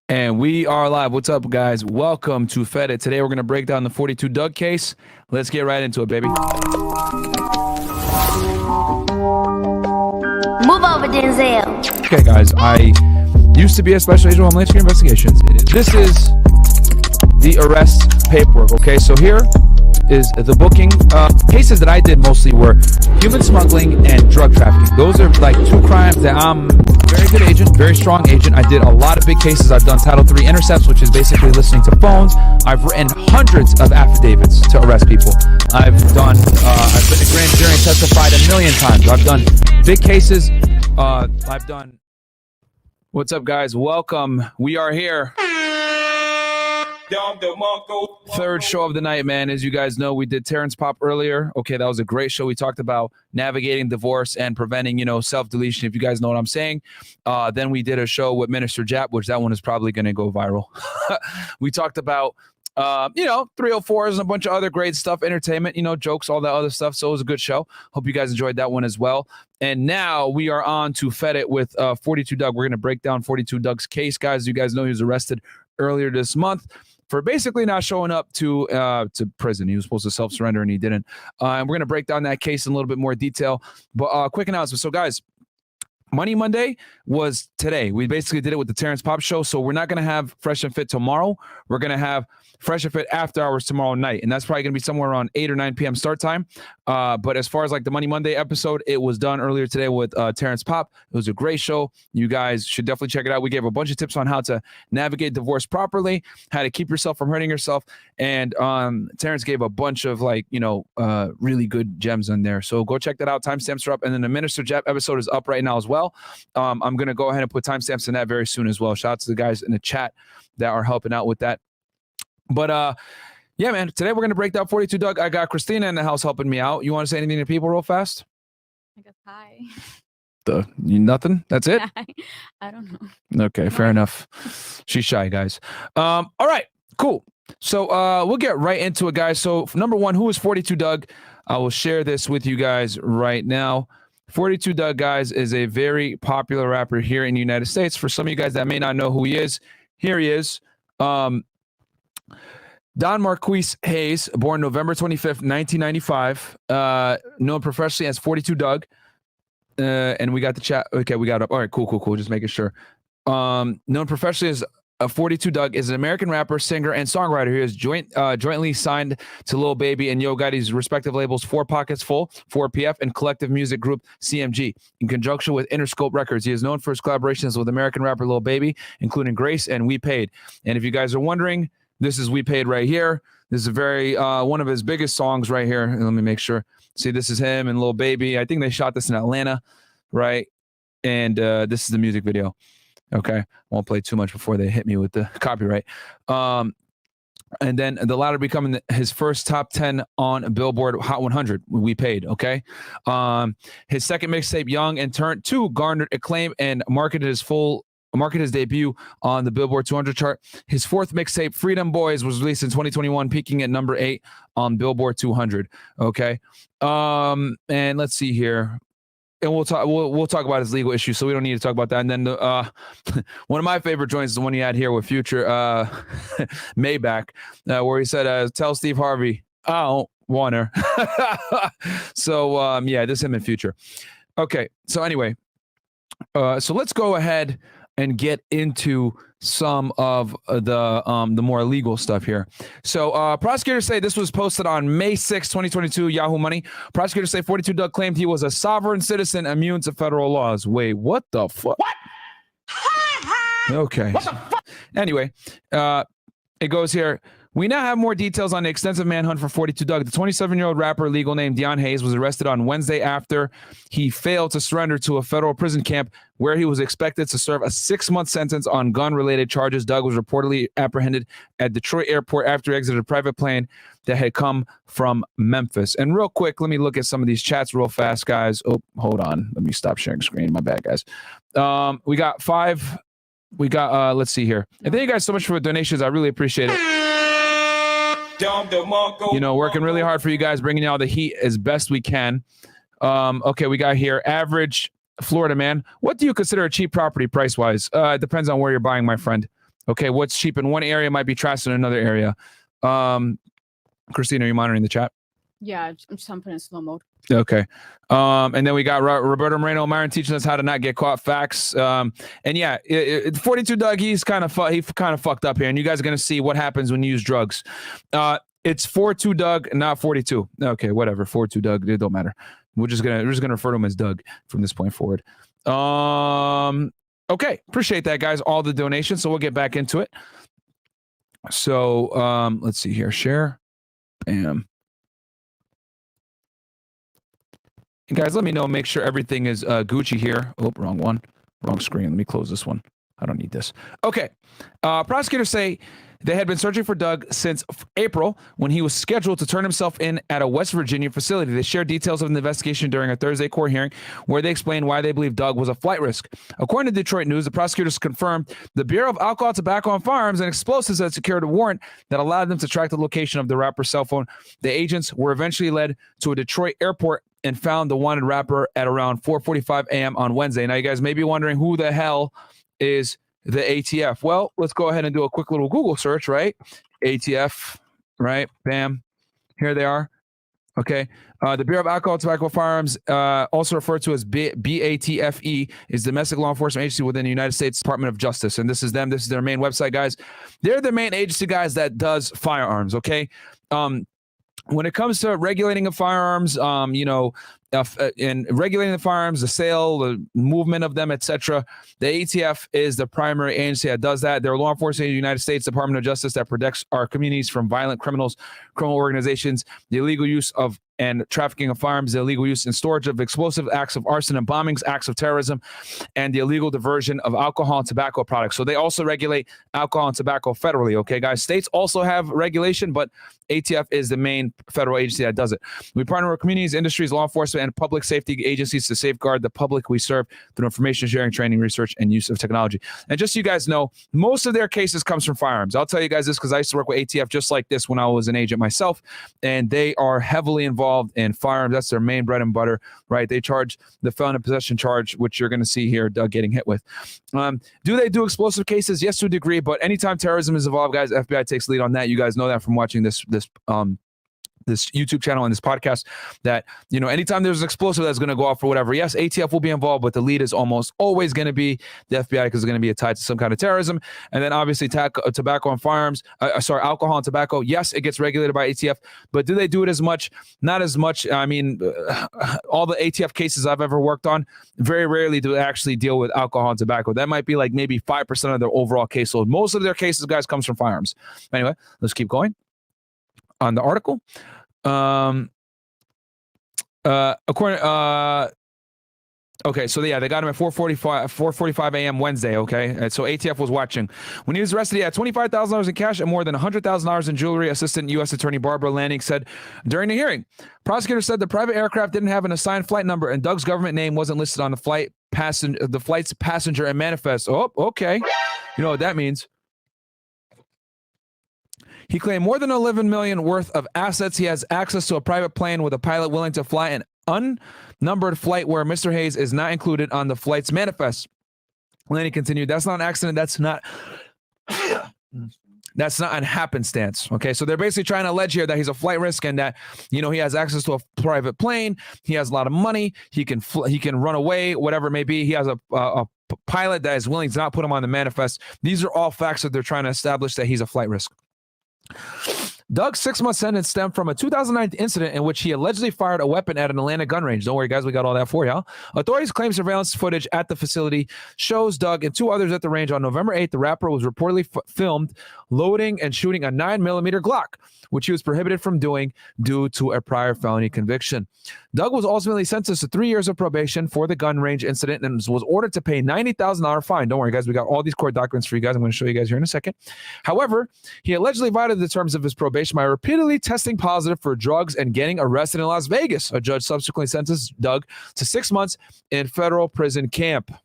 And we are live. What's up, guys? Welcome to Fed It. Today, we're going to break down the 42 Dugg case. Let's get right into it, baby. Move over, Denzel. Okay, guys. I used to be a special agent of Homeland Security Investigations. This is the arrest paperwork, okay? So here is the booking. Cases that I did mostly were human smuggling and drug trafficking. Those are like two crimes that I'm a very good agent, very strong agent. I did a lot of big cases. I've done Title III intercepts, which is basically listening to phones. I've written hundreds of affidavits to arrest people. I've been a grand jury and testified a million times. I've done big cases. What's up, guys? Welcome. We are here. Third show of the night, man. As you guys know, we did Terrence Pop earlier. Okay, that was a great show. We talked about navigating divorce and preventing, self-deletion, if you guys know what I'm saying. Then we did a show with Minister Jap, which that one is probably going to go viral. We talked about, 304s and a bunch of other great stuff, entertainment, jokes, all that other stuff. So it was a good show. Hope you guys enjoyed that one as well. And now we are on to Fed It with 42 Dugg. We're going to break down 42 Dugg's case, guys. You guys know he was arrested earlier this month for basically not showing up to prison. He was supposed to self-surrender and he didn't. And we're going to break down that case in a little bit more detail. But quick announcement. So, guys, Money Monday was today. We basically did it with the Terrence Pop show. So we're not going to have Fresh and Fit tomorrow. We're going to have Fresh and Fit after hours tomorrow night. And that's probably going to be somewhere around 8 or 9 p.m. start time. But as far as like the Money Monday episode, it was done earlier today with Terrence Pop. It was a great show. You guys should definitely check it out. We gave a bunch of tips on how to navigate divorce properly, how to keep yourself from hurting yourself. And Terrence gave a bunch of really good gems in there. So go check that out. Timestamps are up. And then the Minister Jap episode is up right now as well. I'm going to go ahead and put timestamps in that very soon as well. Shout out to the guys in the chat that are helping out with that. But yeah, man, today we're going to break down 42 Dugg. I got Christina in the house helping me out. You want to say anything to people real fast? I guess hi. Nothing? That's it? I don't know. Okay, fair enough. She's shy, guys. All right, cool. So we'll get right into it, guys. So number one, who is 42 Dugg? I will share this with you guys right now. 42 Dugg, guys, is a very popular rapper here in the United States. For some of you guys that may not know who he is, here he is. Don Marquise Hayes, born November 25th, 1995, known professionally as 42 Dugg. And we got the chat. Okay, we got up. All right, cool. Just making sure. Known professionally as 42 Dugg is an American rapper, singer, and songwriter who is jointly signed to Lil Baby and Yo Gotti's respective labels 4 Pockets Full, 4PF, and collective music group CMG. In conjunction with Interscope Records, he is known for his collaborations with American rapper Lil Baby, including Grace and We Paid. And if you guys are wondering, this is We Paid right here. This is very one of his biggest songs right here. Let me make sure. See, this is him and Lil Baby. I think they shot this in Atlanta, right? And this is the music video. Okay, won't play too much before they hit me with the copyright. And then the latter becoming his first top 10 on Billboard Hot 100. We Paid. Okay. His second mixtape, Young and Turned 2, garnered acclaim and marketed his debut on the Billboard 200 chart. His fourth mixtape, Freedom Boys, was released in 2021, peaking at number 8 on Billboard 200. Okay. And let's see here. And we'll talk about his legal issues, so we don't need to talk about that. And then one of my favorite joints is the one he had here with Future, Maybach, where he said, "Tell Steve Harvey I don't want her." So yeah, this is him in Future. Okay, so anyway, so let's go ahead and get into some of the more legal stuff here. So prosecutors say this was posted on May 6, 2022, Yahoo Money. Prosecutors say 42 Dugg claimed he was a sovereign citizen immune to federal laws. Wait, what the fuck? What? Okay. What the fuck? Anyway, it goes here. We now have more details on the extensive manhunt for 42 Dugg. The 27-year-old rapper, legal name Deon Hayes, was arrested on Wednesday after he failed to surrender to a federal prison camp where he was expected to serve a 6-month sentence on gun-related charges. Dugg was reportedly apprehended at Detroit Airport after he exited a private plane that had come from Memphis. And real quick, let me look at some of these chats real fast, guys. Oh, hold on. Let me stop sharing screen. My bad, guys. We got 5. We got, let's see here. And thank you guys so much for the donations. I really appreciate it. Working really hard for you guys, bringing y'all the heat as best we can. Okay, we got here average Florida man. What do you consider a cheap property price wise? It depends on where you're buying, my friend. Okay, what's cheap in one area might be trash in another area. Christina, are you monitoring the chat? Yeah, I'm just putting in slow mode. Okay. And then we got Roberto Moreno, Myron teaching us how to not get caught. Facts. And yeah, 42 Dugg, he kind of fucked up here, and you guys are gonna see what happens when you use drugs. It's 42 Dugg, not 42. Okay, whatever. 42 Dugg, it don't matter. We're just gonna refer to him as Dugg from this point forward. Okay, appreciate that, guys. All the donations. So we'll get back into it. So let's see here. Share. Bam. And guys, let me know. Make sure everything is Gucci here. Oh, wrong one. Wrong screen. Let me close this one. I don't need this. Okay. Prosecutors say they had been searching for Dugg since April when he was scheduled to turn himself in at a West Virginia facility. They shared details of the investigation during a Thursday court hearing where they explained why they believe Dugg was a flight risk. According to Detroit News, the prosecutors confirmed the Bureau of Alcohol, Tobacco, and Firearms and Explosives had secured a warrant that allowed them to track the location of the rapper's cell phone. The agents were eventually led to a Detroit airport and found the wanted rapper at around 4:45 a.m. on Wednesday. Now, you guys may be wondering who the hell is the ATF. Well, let's go ahead and do a quick little Google search, right? ATF, right? Bam. Here they are. Okay. The Bureau of Alcohol, Tobacco, Firearms, also referred to as BATFE, is domestic law enforcement agency within the United States Department of Justice. And this is them. This is their main website, guys. They're the main agency, guys, that does firearms, okay? When it comes to regulating of firearms, and regulating the firearms, the sale, the movement of them, etc., the ATF is the primary agency that does that. They're law enforcement in the United States Department of Justice that protects our communities from violent criminals, criminal organizations, the illegal use of and trafficking of firearms, the illegal use and storage of explosive, acts of arson and bombings, acts of terrorism, and the illegal diversion of alcohol and tobacco products. So they also regulate alcohol and tobacco federally, okay, guys? States also have regulation, but ATF is the main federal agency that does it. We partner with communities, industries, law enforcement, and public safety agencies to safeguard the public we serve through information sharing, training, research, and use of technology. And just so you guys know, most of their cases comes from firearms. I'll tell you guys this because I used to work with ATF just like this when I was an agent myself, and they are heavily involved in firearms. That's their main bread and butter, right? They charge the felon in possession charge, which you're going to see here, Dugg getting hit with. Do they do explosive cases? Yes, to a degree, but anytime terrorism is involved, guys, FBI takes lead on that. You guys know that from watching this YouTube channel and this podcast, that, you know, anytime there's an explosive that's going to go off for whatever, yes, ATF will be involved, but the lead is almost always going to be the FBI because it's going to be tied to some kind of terrorism. And then obviously tobacco and firearms, alcohol and tobacco. Yes, it gets regulated by ATF, but do they do it as much? Not as much. I mean, all the ATF cases I've ever worked on, very rarely do they actually deal with alcohol and tobacco. That might be like maybe 5% of their overall caseload. Most of their cases, guys, comes from firearms. Anyway, let's keep going on the article. Okay, so yeah, they got him at 4:45 a.m. Wednesday, okay? And so ATF was watching. When he was arrested, he had $25,000 in cash and more than $100,000 in jewelry, Assistant U.S. Attorney Barbara Lanning said during the hearing. Prosecutors said the private aircraft didn't have an assigned flight number and Dugg's government name wasn't listed on the flight's passenger and manifest. Oh, okay. You know what that means. He claimed more than $11 million worth of assets. He has access to a private plane with a pilot willing to fly an unnumbered flight where Mr. Hayes is not included on the flight's manifest. Lanny continued, that's not an accident. That's not an happenstance. Okay, so they're basically trying to allege here that he's a flight risk and that, you know, he has access to a private plane. He has a lot of money. He can run away, whatever it may be. He has a pilot that is willing to not put him on the manifest. These are all facts that they're trying to establish that he's a flight risk. Dugg's 6-month sentence stemmed from a 2009 incident in which he allegedly fired a weapon at an Atlanta gun range. Don't worry, guys, we got all that for y'all. Authorities claim surveillance footage at the facility shows Dugg and two others at the range. On November 8th, the rapper was reportedly filmed loading and shooting a 9mm Glock, which he was prohibited from doing due to a prior felony conviction. Dugg was ultimately sentenced to 3 years of probation for the gun range incident and was ordered to pay $90,000 fine. Don't worry, guys, we got all these court documents for you guys. I'm going to show you guys here in a second. However, he allegedly violated the terms of his probation by repeatedly testing positive for drugs and getting arrested in Las Vegas. A judge subsequently sentenced Dugg to 6 months in federal prison camp.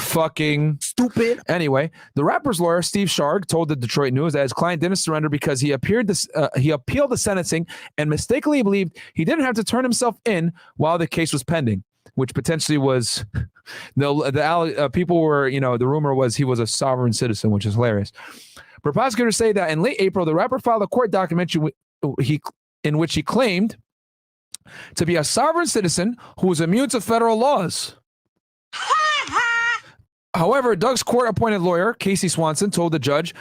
Fucking stupid. Anyway, the rapper's lawyer, Steve Sharg, told the Detroit News that his client didn't surrender because he appealed the sentencing and mistakenly believed he didn't have to turn himself in while the case was pending. which potentially was people were, the rumor was he was a sovereign citizen, which is hilarious. But prosecutors say that in late April, the rapper filed a court document in which he claimed to be a sovereign citizen who was immune to federal laws. However, Dugg's court-appointed lawyer, Casey Swanson, told the judge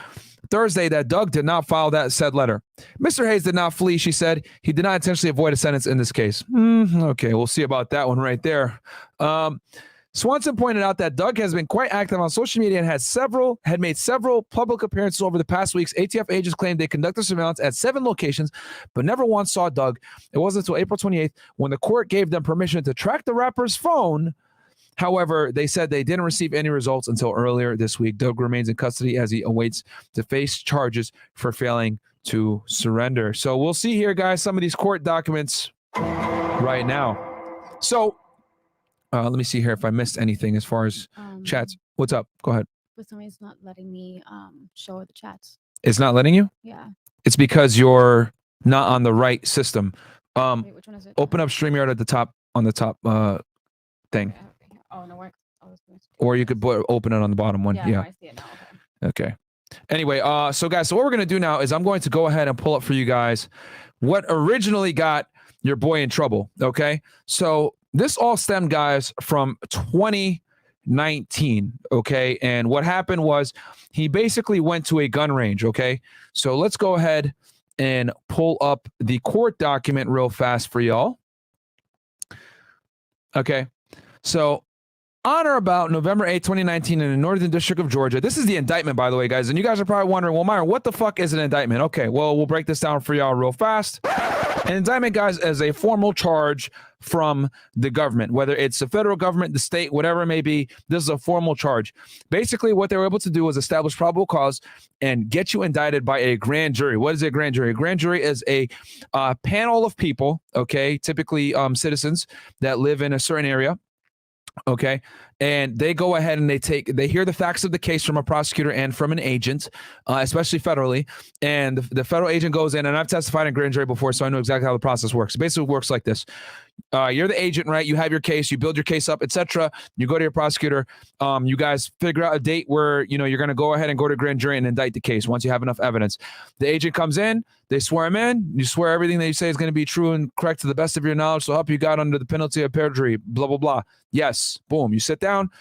Thursday that Dugg did not file that said letter. Mr. Hayes did not flee, she said. He did not intentionally avoid a sentence in this case. Okay, we'll see about that one right there. Swanson pointed out that Dugg has been quite active on social media and had made several public appearances over the past weeks. ATF agents claimed they conducted surveillance at 7 locations, but never once saw Dugg. It wasn't until April 28th when the court gave them permission to track the rapper's phone. However, they said they didn't receive any results until earlier this week. Dugg remains in custody as he awaits to face charges for failing to surrender. So we'll see here, guys, some of these court documents right now. So let me see here if I missed anything as far as chats. What's up? Go ahead. For some reason, it's not letting me show the chats. It's not letting you? Yeah. It's because you're not on the right system. Wait, which one is it? Open up StreamYard at the top, on the top thing. Oh, no, work. Or you could open it on the bottom one. Yeah, Yeah. no, I see it now. Okay. Anyway, so guys, so what we're going to do now is I'm going to go ahead and pull up for you guys what originally got your boy in trouble. Okay. So this all stemmed, guys, from 2019. Okay. And what happened was he basically went to a gun range. Okay. So let's go ahead and pull up the court document real fast for y'all. Okay. So on or about November 8, 2019, in the Northern District of Georgia. This is the indictment, by the way, guys. And you guys are probably wondering, well, Myron, what the fuck is an indictment? Okay, well, we'll break this down for y'all real fast. An indictment, guys, is a formal charge from the government, whether it's the federal government, the state, whatever it may be. This is a formal charge. Basically, what they were able to do was establish probable cause and get you indicted by a grand jury. What is a grand jury? A grand jury is a panel of people, okay, typically citizens that live in a certain area. Okay. And they go ahead and they hear the facts of the case from a prosecutor and from an agent, especially federally. And the federal agent goes in, and I've testified in grand jury before, so I know exactly how the process works. It basically works like this. You're the agent, right? You have your case, you build your case up, etc. You go to your prosecutor. You guys figure out a date where, you're going to go ahead and go to grand jury and indict the case once you have enough evidence. The agent comes in, they swear him in. You swear everything that you say is going to be true and correct to the best of your knowledge. So help you God under the penalty of perjury, blah, blah, blah. Yes. Boom. You sit down,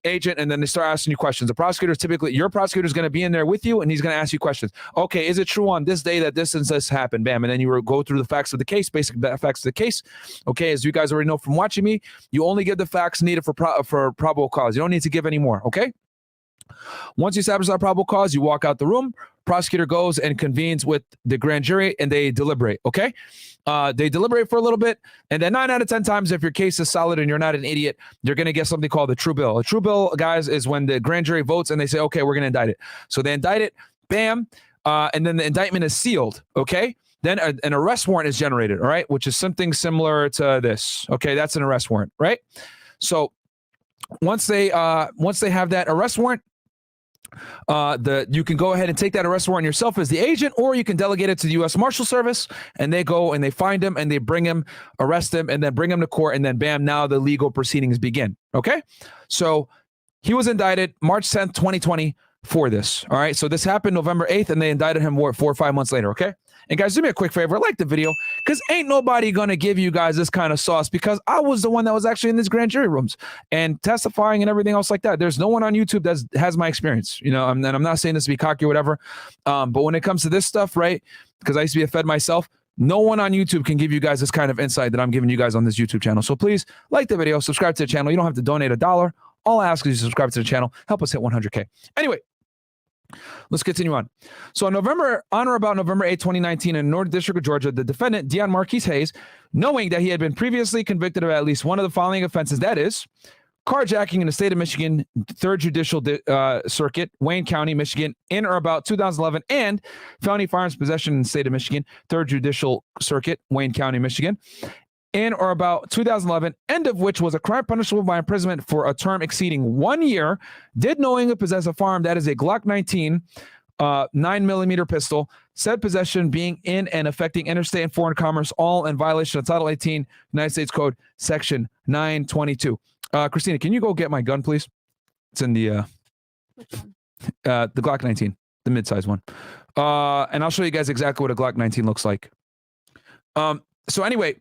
agent, and then they start asking you questions. The prosecutor is typically, your prosecutor is going to be in there with you, and he's going to ask you questions. Okay, is it true on this day that this and this happened? Bam. And then you go through the facts of the case, basic facts of the case. Okay, as you guys already know from watching me, you only give the facts needed for probable cause. You don't need to give any more, okay? Once you establish that probable cause, you walk out the room. Prosecutor goes and convenes with the grand jury, and they deliberate, okay? They deliberate for a little bit, and then 9 out of 10 times, if your case is solid and you're not an idiot, you're going to get something called a true bill. A true bill, guys, is when the grand jury votes and they say, okay, we're going to indict it. So they indict it, bam, and then the indictment is sealed, okay? Then an arrest warrant is generated, all right, which is something similar to this. Okay, that's an arrest warrant, right? So once they have that arrest warrant, you can go ahead and take that arrest warrant yourself as the agent, or you can delegate it to the US Marshals Service, and they go and they find him and they bring him, arrest him, and then bring him to court, and then bam, now the legal proceedings begin. Okay, so he was indicted March 10th, 2020 for this. All right, so this happened November 8th, and they indicted him 4 or 5 months later. Okay. And guys, do me a quick favor, like the video, because ain't nobody going to give you guys this kind of sauce, because I was the one that was actually in these grand jury rooms and testifying and everything else like that. There's no one on YouTube that has my experience, and I'm not saying this to be cocky or whatever. But when it comes to this stuff, right, because I used to be a Fed myself, no one on YouTube can give you guys this kind of insight that I'm giving you guys on this YouTube channel. So please like the video, subscribe to the channel. You don't have to donate $1. All I ask is you subscribe to the channel. Help us hit 100K. Anyway, let's continue on. So on or about November 8, 2019, in the North District of Georgia, the defendant, Deon Marquise Hayes, knowing that he had been previously convicted of at least one of the following offenses, that is, carjacking in the state of Michigan, 3rd Judicial Circuit, Wayne County, Michigan, in or about 2011, and felony firearms possession in the state of Michigan, 3rd Judicial Circuit, Wayne County, Michigan, in or about 2011, end of which was a crime punishable by imprisonment for a term exceeding 1 year, did knowingly possess a firearm that is a Glock 19 9mm pistol, said possession being in and affecting interstate and foreign commerce, all in violation of Title 18, United States Code, Section 922. Christina, can you go get my gun, please? It's in the Which one? the Glock 19, the mid-size one. And I'll show you guys exactly what a Glock 19 looks like. So anyway,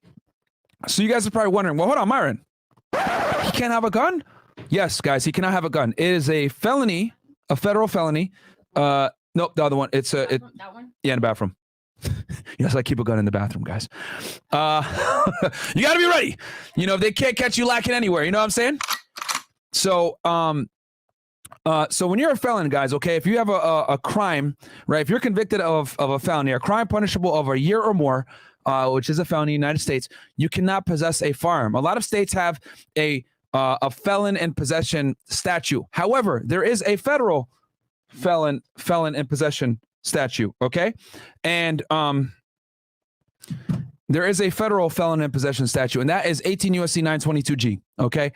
so you guys are probably wondering, well, hold on, Myron. He can't have a gun? Yes, guys, he cannot have a gun. It is a felony, a federal felony. Nope, the other one. It's That one? yeah, in the bathroom. Yes, I keep a gun in the bathroom, guys. You got to be ready. You know, they can't catch you lacking anywhere. You know what I'm saying? So, so when you're a felon, guys, okay, if you have a crime, right? If you're convicted of a felony, a crime punishable of a year or more, which is a felony in the United States, you cannot possess a firearm. A lot of states have a felon in possession statute. However, there is a federal felon in possession statute, okay? And there is a federal felon in possession statute, and that is 18 USC 922G, okay?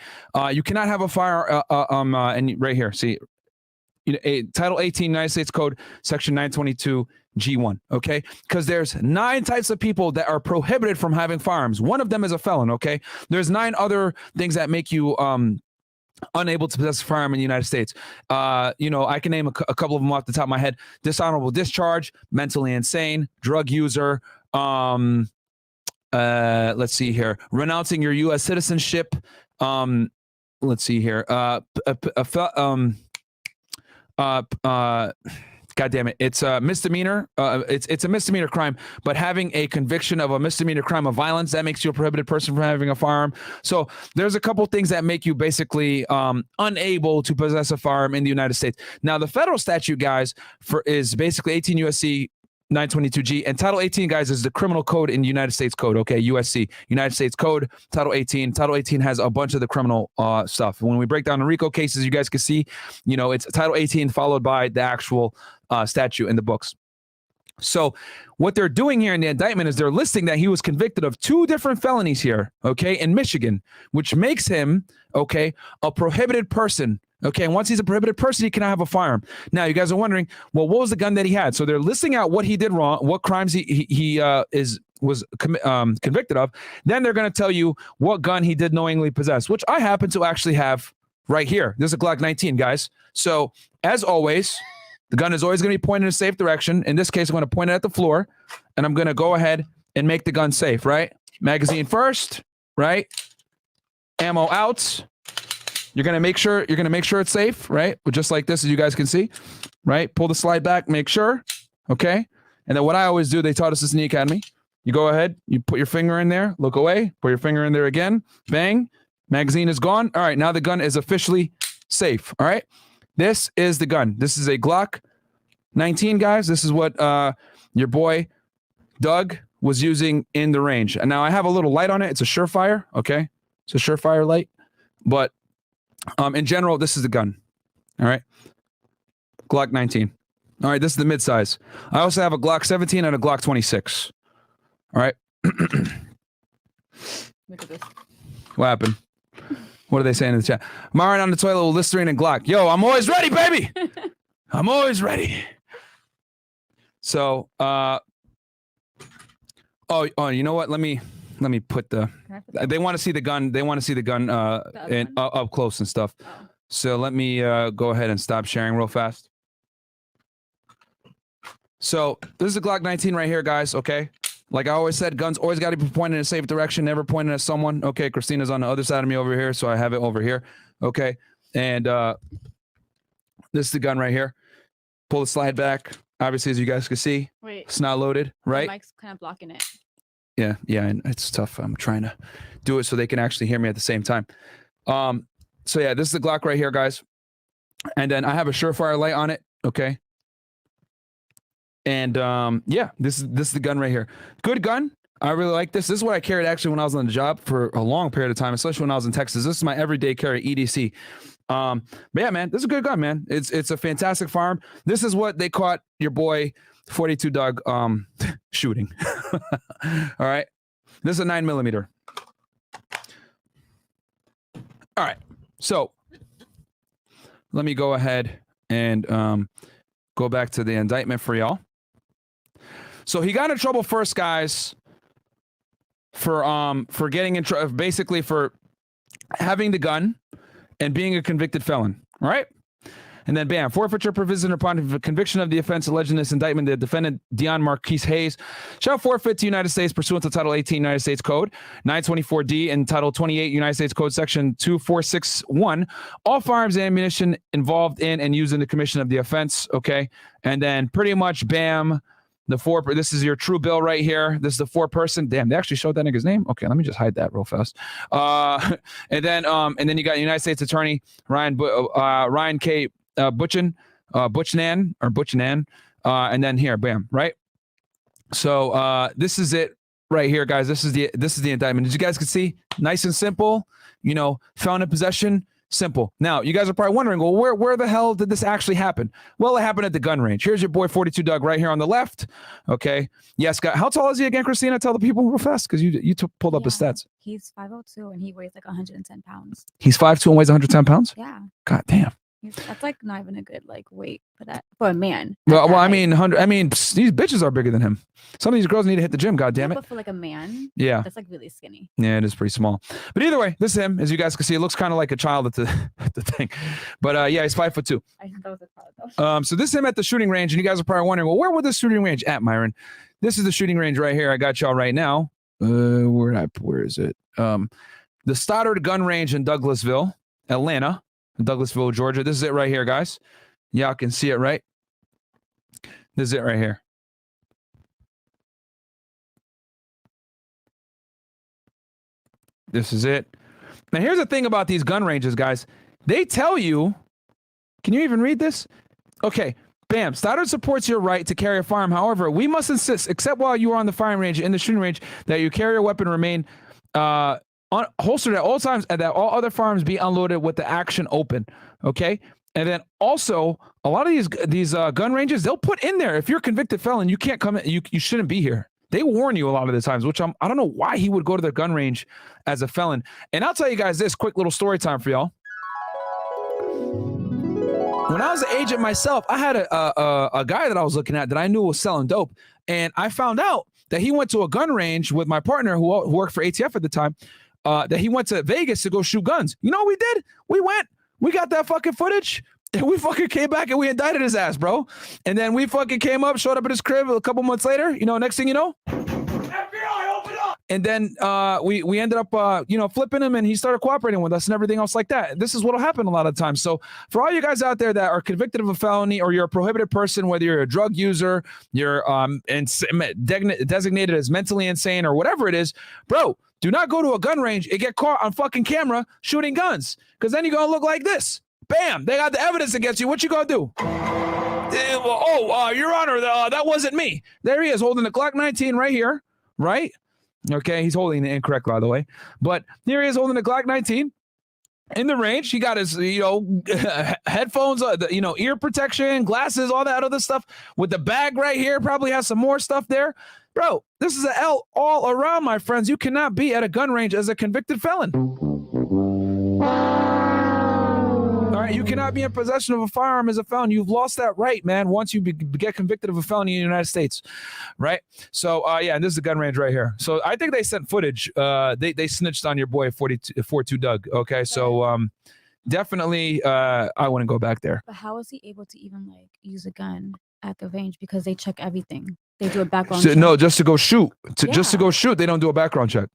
You cannot have a firearm, and right here, see, Title 18 United States Code, Section 922G1, okay? Because there's 9 types of people that are prohibited from having firearms. One of them is a felon, okay? There's 9 other things that make you unable to possess a firearm in the United States. You know, I can name a couple of them off the top of my head. Dishonorable discharge, mentally insane, drug user, let's see here, renouncing your U.S. citizenship, let's see here, God damn it, it's a misdemeanor. It's a misdemeanor crime, but having a conviction of a misdemeanor crime of violence, that makes you a prohibited person from having a firearm. So there's a couple things that make you basically unable to possess a firearm in the United States. Now, the federal statute, guys, is basically 18 USC 922G, and Title 18, guys, is the criminal code in the United States Code, okay? USC, United States Code, Title 18. Title 18 has a bunch of the criminal stuff. When we break down the RICO cases, you guys can see, you know, it's Title 18 followed by the actual statute in the books. So what they're doing here in the indictment is they're listing that he was convicted of 2 different felonies here, okay, in Michigan, which makes him, okay, a prohibited person. Okay, and once he's a prohibited person, he cannot have a firearm. Now, you guys are wondering, well, what was the gun that he had? So they're listing out what he did wrong, what crimes he was convicted of. Then they're going to tell you what gun he did knowingly possess, which I happen to actually have right here. This is a Glock 19, guys. So as always, the gun is always going to be pointed in a safe direction. In this case, I'm going to point it at the floor, and I'm going to go ahead and make the gun safe, right? Magazine first, right? Ammo out. You're going to make sure it's safe, right? Just like this, as you guys can see, right? Pull the slide back, make sure, okay? And then what I always do, they taught us this in the academy. You go ahead, you put your finger in there, look away, put your finger in there again, bang, magazine is gone. All right, now the gun is officially safe, all right? This is the gun. This is a Glock 19, guys. This is what your boy Dugg was using in the range. And now I have a little light on it. It's a Surefire, okay? It's a Surefire light, but in general, this is the gun. All right. Glock 19. All right. This is the midsize. I also have a Glock 17 and a Glock 26. All right. Look at this. What happened? What are they saying in the chat? Myron on the toilet with Listerine and Glock. Yo, I'm always ready, baby. I'm always ready. So, oh, you know what? Let me put the. They want to see the gun. They want to see the gun up close and stuff. Oh. So let me go ahead and stop sharing real fast. So this is a Glock 19 right here, guys. Okay. Like I always said, guns always got to be pointed in a safe direction, never pointed at someone. Okay. Christina's on the other side of me over here, so I have it over here. Okay. And this is the gun right here. Pull the slide back. Obviously, as you guys can see, Wait. it's not loaded, right? The mic's kind of blocking it. Yeah, and it's tough. I'm trying to do it so they can actually hear me at the same time. So yeah, this is the Glock right here, guys. And then I have a Surefire light on it, okay? And yeah, this is the gun right here. Good gun. I really like this. This is what I carried actually when I was on the job for a long period of time, especially when I was in Texas. This is my everyday carry, EDC. But yeah, man, this is a good gun, man. It's a fantastic firearm. This is what they caught your boy 42 Dugg shooting. All right. This is a 9mm. All right. So let me go ahead and go go back to the indictment for y'all. So he got in trouble first, guys, for getting in trouble, basically for having the gun and being a convicted felon, right? And then bam, forfeiture provision upon conviction of the offense alleged in this indictment, the defendant Dion Marquise Hayes shall forfeit to United States pursuant to Title 18 United States Code 924D and Title 28 United States Code Section 2461 all firearms and ammunition involved in and used in the commission of the offense. Okay, and then pretty much bam, this is your true bill right here. This is the 4-person. Damn, they actually showed that nigga's name. Okay, let me just hide that real fast. And then you got United States Attorney Ryan K. Butchnan, and then here, bam, right? So this is it right here, guys. This is the indictment. As you guys can see, nice and simple. You know, felon in possession, simple. Now, you guys are probably wondering, well, where the hell did this actually happen? Well, it happened at the gun range. Here's your boy 42 Dugg right here on the left. Okay. Yes, guy. How tall is he again, Christina? Tell the people real fast because you pulled up his stats. He's 5'2" and he weighs like 110 pounds. He's 5'2" and weighs 110 pounds? Yeah. God damn. That's like not even a good like weight for a man. Well, I mean, these bitches are bigger than him. Some of these girls need to hit the gym. God damn it! But for like a man, yeah, that's like really skinny. Yeah, it is pretty small. But either way, this is him. As you guys can see, it looks kind of like a child at the thing. But yeah, he's 5'2". I think that was a child though. So this is him at the shooting range, and you guys are probably wondering, well, where was the shooting range at, Myron? This is the shooting range right here. I got y'all right now. Where is it? The Stoddard Gun Range in Douglasville, Atlanta. Douglasville, Georgia. This is it right here, guys. Y'all can see it, right? This is it right here. This is it. Now, here's the thing about these gun ranges, guys. They tell you, can you even read this? Okay, bam. Stoddard supports your right to carry a firearm. However, we must insist, except while you are on the firing range, in the shooting range, that you carry a weapon remain holstered at all times, and that all other firearms be unloaded with the action open. Okay, and then also a lot of these gun ranges, they'll put in there, if you're a convicted felon, you can't come in. You shouldn't be here. They warn you a lot of the times, which I don't know why he would go to the gun range as a felon. And I'll tell you guys this quick little story time for y'all. When I was an agent myself, I had a guy that I was looking at that I knew was selling dope, and I found out that he went to a gun range with my partner who worked for ATF at the time. That he went to Vegas to go shoot guns. You know what we did? We got that fucking footage, and we fucking came back and we indicted his ass, bro. And then we fucking came up, showed up at his crib a couple months later. You know, next thing you know, FBI, open up. And then we ended up flipping him, and he started cooperating with us and everything else like that. This is what'll happen a lot of times. So for all you guys out there that are convicted of a felony, or you're a prohibited person, whether you're a drug user, you're designated as mentally insane or whatever it is, bro, do not go to a gun range and get caught on fucking camera shooting guns, because then you're going to look like this. Bam, they got the evidence against you. What you going to do? Your Honor, that wasn't me. There he is holding the Glock 19 right here, right? Okay, he's holding it incorrect, by the way. But here he is holding the Glock 19 in the range. He got his, headphones, ear protection, glasses, all that other stuff with the bag right here. Probably has some more stuff there. Bro, this is an L all around, my friends. You cannot be at a gun range as a convicted felon. All right, you cannot be in possession of a firearm as a felon. You've lost that right, man, once you get convicted of a felony in the United States, right? So, and this is the gun range right here. So I think they sent footage. They snitched on your boy 42 Dugg, okay? So definitely I wouldn't go back there. But how is he able to even, use a gun at the range? Because they check everything. They do a background check. No, just to go shoot. Just to go shoot, they don't do a background check.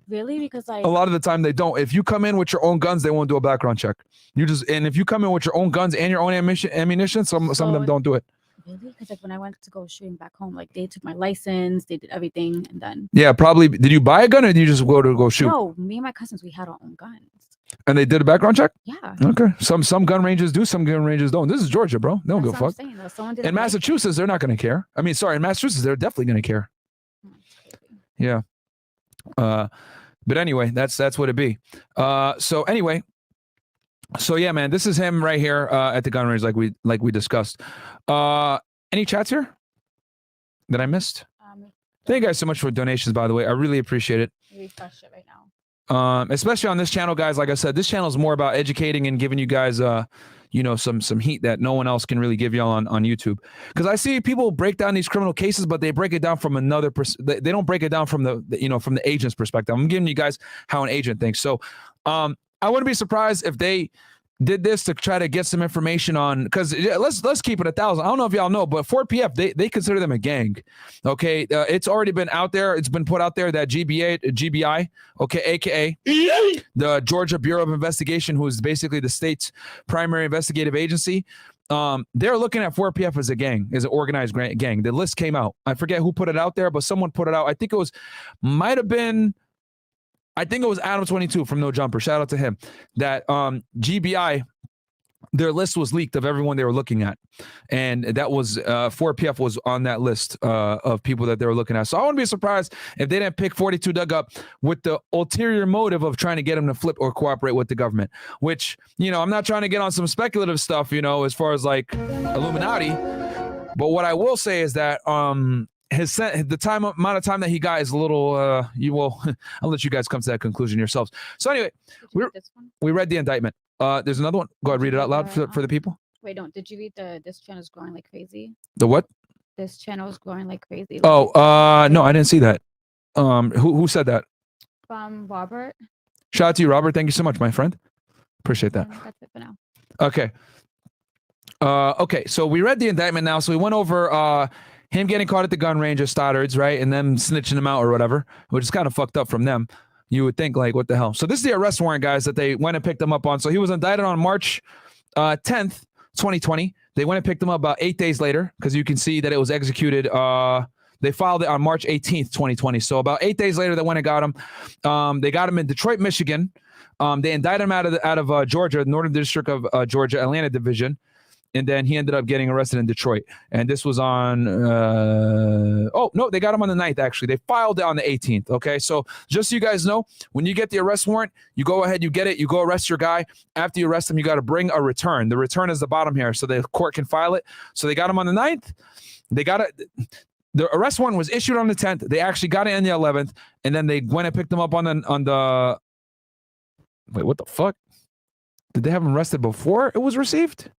Really? Because a lot of the time they don't. If you come in with your own guns, they won't do a background check. And if you come in with your own guns and your own ammunition, some of them don't do it. Really? Because when I went to go shooting back home, they took my license, they did everything, and then. Yeah, probably. Did you buy a gun, or did you just go shoot? No, me and my cousins, we had our own guns. And they did a background check? Yeah. Okay. Some gun ranges do, some gun ranges don't. This is Georgia, bro. They don't give a fuck. In Massachusetts, they're not going to care. I mean, sorry, in Massachusetts, they're definitely going to care. Yeah. But anyway, that's what it be. So yeah, man, this is him right here at the gun range, like we discussed. Any chats here that I missed? Thank you guys so much for donations, by the way. I really appreciate it. Refresh it right now. Especially on this channel, guys. Like I said, this channel is more about educating and giving you guys some heat that no one else can really give y'all on YouTube. Because I see people break down these criminal cases, but they break it down from another they don't break it down from from the agent's perspective. I'm giving you guys how an agent thinks. So I wouldn't be surprised if they did this to try to get some information on, because let's keep it 1,000. I don't know if y'all know, but 4PF, they consider them a gang. Okay, it's already been out there. It's been put out there that GBI, okay, aka the Georgia Bureau of Investigation, who is basically the state's primary investigative agency. They're looking at 4PF as a gang, as an organized gang. The list came out. I forget who put it out there, but someone put it out. I think it was Adam 22 from No Jumper. Shout out to him. That GBI, their list was leaked of everyone they were looking at, and that was 4PF was on that list of people that they were looking at. So I wouldn't be surprised if they didn't pick 42 Dugg up with the ulterior motive of trying to get him to flip or cooperate with the government. Which, I'm not trying to get on some speculative stuff, as far as like Illuminati. But what I will say is that amount of time that he got is a little I'll let you guys come to that conclusion yourselves. So anyway, we read the indictment. There's another one. Go ahead, read it out loud for the people. Wait, did you read this channel is growing like crazy? The what? This channel is growing like crazy. No, I didn't see that. Who said that? Robert. Shout out to you, Robert. Thank you so much, my friend. Appreciate that. That's it for now. Okay. Okay, so we read the indictment now. So we went over him getting caught at the gun range of Stoddard's, right? And them snitching him out or whatever, which is kind of fucked up from them. You would think, like, what the hell? So this is the arrest warrant, guys, that they went and picked him up on. So he was indicted on March 10th, 2020. They went and picked him up about 8 days later, because you can see that it was executed. They filed it on March 18th, 2020. So about 8 days later, they went and got him. They got him in Detroit, Michigan. They indicted him out of Georgia, Northern District of Georgia, Atlanta Division. And then he ended up getting arrested in Detroit. And this was on, they got him on the 9th, actually. They filed it on the 18th, okay? So just so you guys know, when you get the arrest warrant, you go ahead, you get it, you go arrest your guy. After you arrest him, you got to bring a return. The return is the bottom here, so the court can file it. So they got him on the 9th. They got it. The arrest warrant was issued on the 10th. They actually got it on the 11th. And then they went and picked him up on the wait, what the fuck? Did they have him arrested before it was received?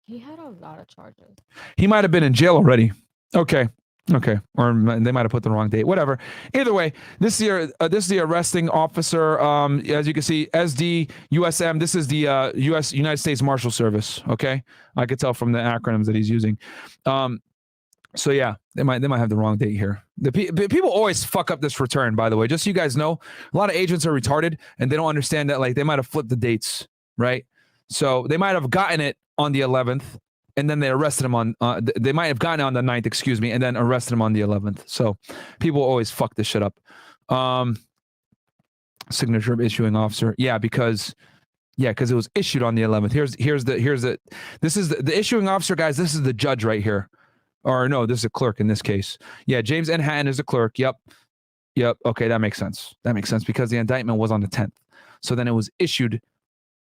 He had a lot of charges. He might have been in jail already. Okay. Or they might have put the wrong date. Whatever. Either way, this is the arresting officer. As you can see, SDUSM. This is the United States Marshal Service. Okay, I could tell from the acronyms that he's using. So yeah, they might have the wrong date here. The people always fuck up this return. By the way, just so you guys know, a lot of agents are retarded and they don't understand that. Like, they might have flipped the dates, right? So they might have gotten it on the 11th, and then they arrested him on. They might have gotten it on the 9th, excuse me, and then arrested him on the 11th. So people always fuck this shit up. Signature of issuing officer, because it was issued on the 11th. This is the issuing officer, guys. This is the judge right here, or no, this is a clerk in this case. Yeah, James N. Hatton is the clerk. Yep. Okay, that makes sense. Because the indictment was on the 10th, so then it was issued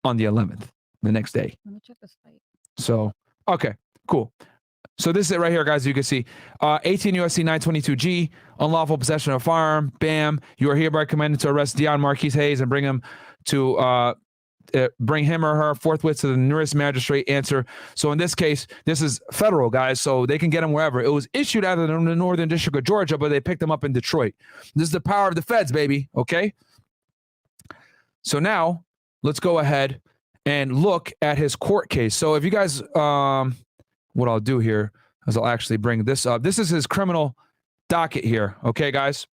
on the 11th. The next day. Let me check the site. So, okay, cool. So this is it right here, guys. You can see 18 USC 922G, unlawful possession of a firearm. Bam. You are hereby commanded to arrest Dion Marquise Hayes and bring him or her forthwith to the nearest magistrate. Answer. So in this case, this is federal, guys, so they can get him wherever. It was issued out of the Northern District of Georgia, but they picked him up in Detroit. This is the power of the feds, baby. Okay. So now let's go ahead and look at his court case. So if you guys, what I'll do here is I'll actually bring this up. This is his criminal docket here. Okay, guys.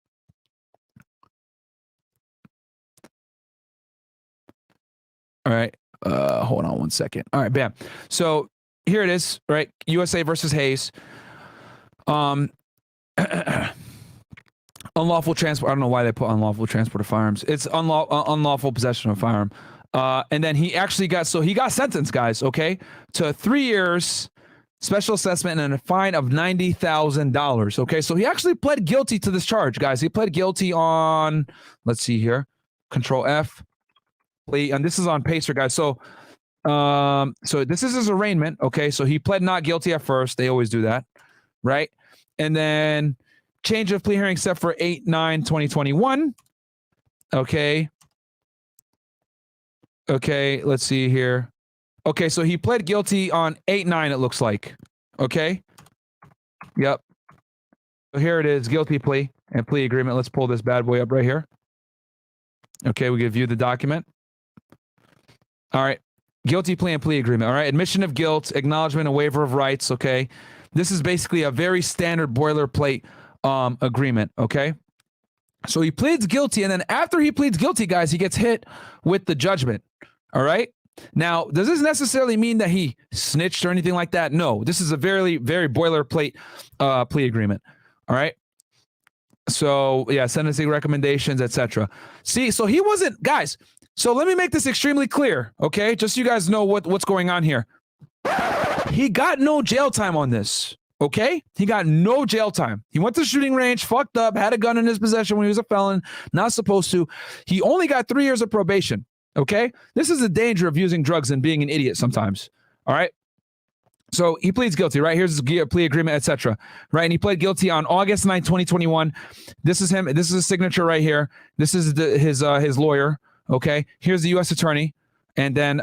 All right. Hold on one second. All right, bam. So here it is, right? USA versus Hayes. Unlawful transport. I don't know why they put unlawful transport of firearms. It's unlawful possession of a firearm. And then he got sentenced, guys, okay, to 3 years, special assessment, and a fine of $90,000. Okay, so he actually pled guilty to this charge, guys. He pled guilty on, let's see here, Control F, plea, and this is on Pacer, guys. So this is his arraignment. Okay, so he pled not guilty at first. They always do that, right? And then change of plea hearing set for 8/9/2021. Okay. Okay, let's see here. Okay, so he pled guilty on 8-9, it looks like. Okay. Yep. So here it is, guilty plea and plea agreement. Let's pull this bad boy up right here. Okay, we can view the document. All right. Guilty plea and plea agreement. All right. Admission of guilt, acknowledgement, and waiver of rights. Okay. This is basically a very standard boilerplate agreement. Okay. So he pleads guilty, and then after he pleads guilty, guys, he gets hit with the judgment. All right. Now, does this necessarily mean that he snitched or anything like that? No. This is a very, very boilerplate plea agreement. All right. So yeah, sentencing recommendations, etc. See, so he wasn't, guys. So let me make this extremely clear, okay? Just so you guys know what's going on here. He got no jail time on this, okay? He got no jail time. He went to the shooting range, fucked up, had a gun in his possession when he was a felon, not supposed to. He only got 3 years of probation, okay? This is the danger of using drugs and being an idiot sometimes, all right? So he pleads guilty, right? Here's his plea agreement, etc. Right? And he pled guilty on August 9, 2021. This is him. This is his signature right here. This is his lawyer. Okay. Here's the U.S. attorney, and then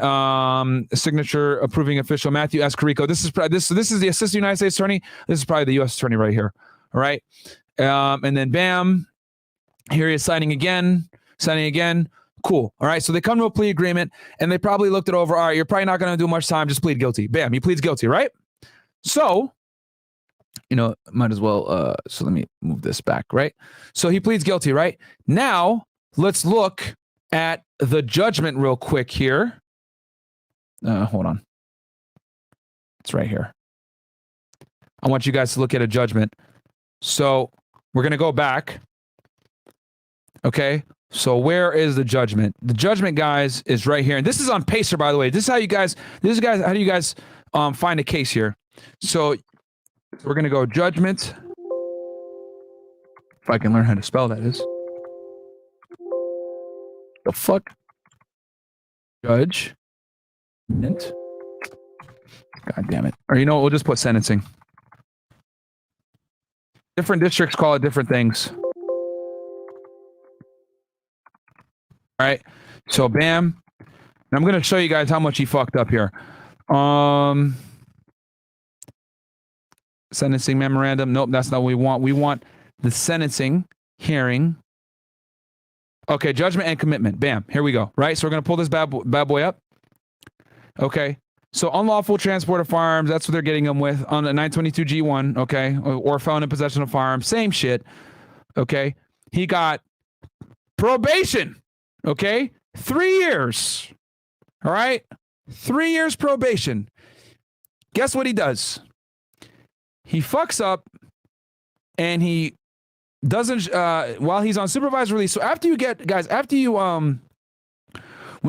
signature approving official Matthew S. Carrico. This is the assistant United States attorney. This is probably the U.S. attorney right here. All right. And then bam, here he is signing again. Cool. All right. So they come to a plea agreement, and they probably looked it over. All right, you're probably not going to do much time. Just plead guilty. Bam. He pleads guilty, right? So, might as well. So let me move this back, right? So he pleads guilty, right? Now, let's look at the judgment real quick here. Hold on. It's right here. I want you guys to look at a judgment. So we're going to go back. Okay. So where is the judgment? The judgment, guys, is right here. And this is on Pacer, by the way. This is how you guys find a case here. So we're going to go judgment. If I can learn how to spell that is. The fuck? Judgment. God damn it. Or we'll just put sentencing. Different districts call it different things. All right, so bam. And I'm going to show you guys how much he fucked up here. Sentencing memorandum. Nope, that's not what we want. We want the sentencing hearing. Okay, judgment and commitment. Bam, here we go. Right, so we're going to pull this bad boy up. Okay, so unlawful transport of firearms. That's what they're getting them with on the 922G1. Okay, or felon in possession of firearms. Same shit. Okay, he got probation. Okay, 3 years. All right, 3 years probation. Guess what he does? He fucks up, and he doesn't. While he's on supervised release. So after you get, guys, when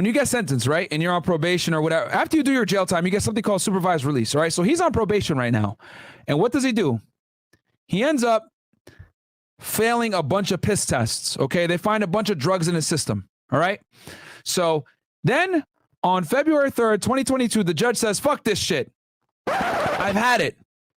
you get sentenced, right, and you're on probation or whatever, after you do your jail time, you get something called supervised release. All right, so he's on probation right now, and what does he do? He ends up failing a bunch of piss tests. Okay, they find a bunch of drugs in his system. All right. So then on February 3rd, 2022, the judge says, fuck this shit. I've had it.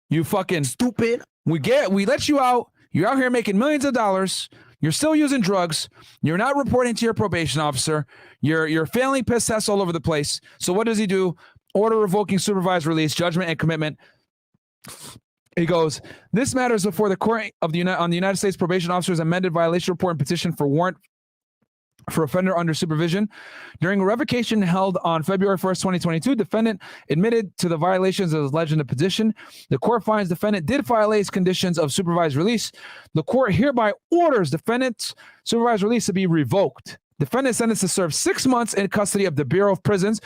You fucking stupid. We let you out. You're out here making millions of dollars. You're still using drugs. You're not reporting to your probation officer. You're failing piss tests all over the place. So what does he do? Order revoking supervised release, judgment and commitment. He goes, this matters before the court on the United States probation officer's amended violation report and petition for warrant for offender under supervision. During a revocation held on February 1st, 2022, defendant admitted to the violations as alleged in the petition. The court finds defendant did violate conditions of supervised release. The court hereby orders defendant's supervised release to be revoked. Defendant sentenced to serve 6 months in custody of the Bureau of Prisons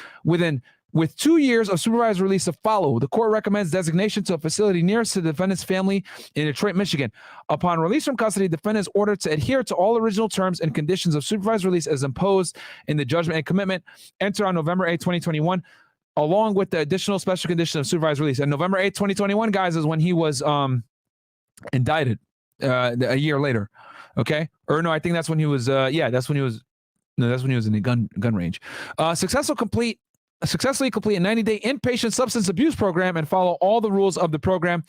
with 2 years of supervised release to follow. The court recommends designation to a facility nearest to the defendant's family in Detroit, Michigan. Upon release from custody, the defendant is ordered to adhere to all original terms and conditions of supervised release as imposed in the judgment and commitment entered on November 8, 2021, along with the additional special condition of supervised release. And November 8, 2021, guys, is when he was indicted a year later. Okay? Or no, I think that's when he was, that's when he was in the gun range. Successfully complete a 90-day inpatient substance abuse program and follow all the rules of the program.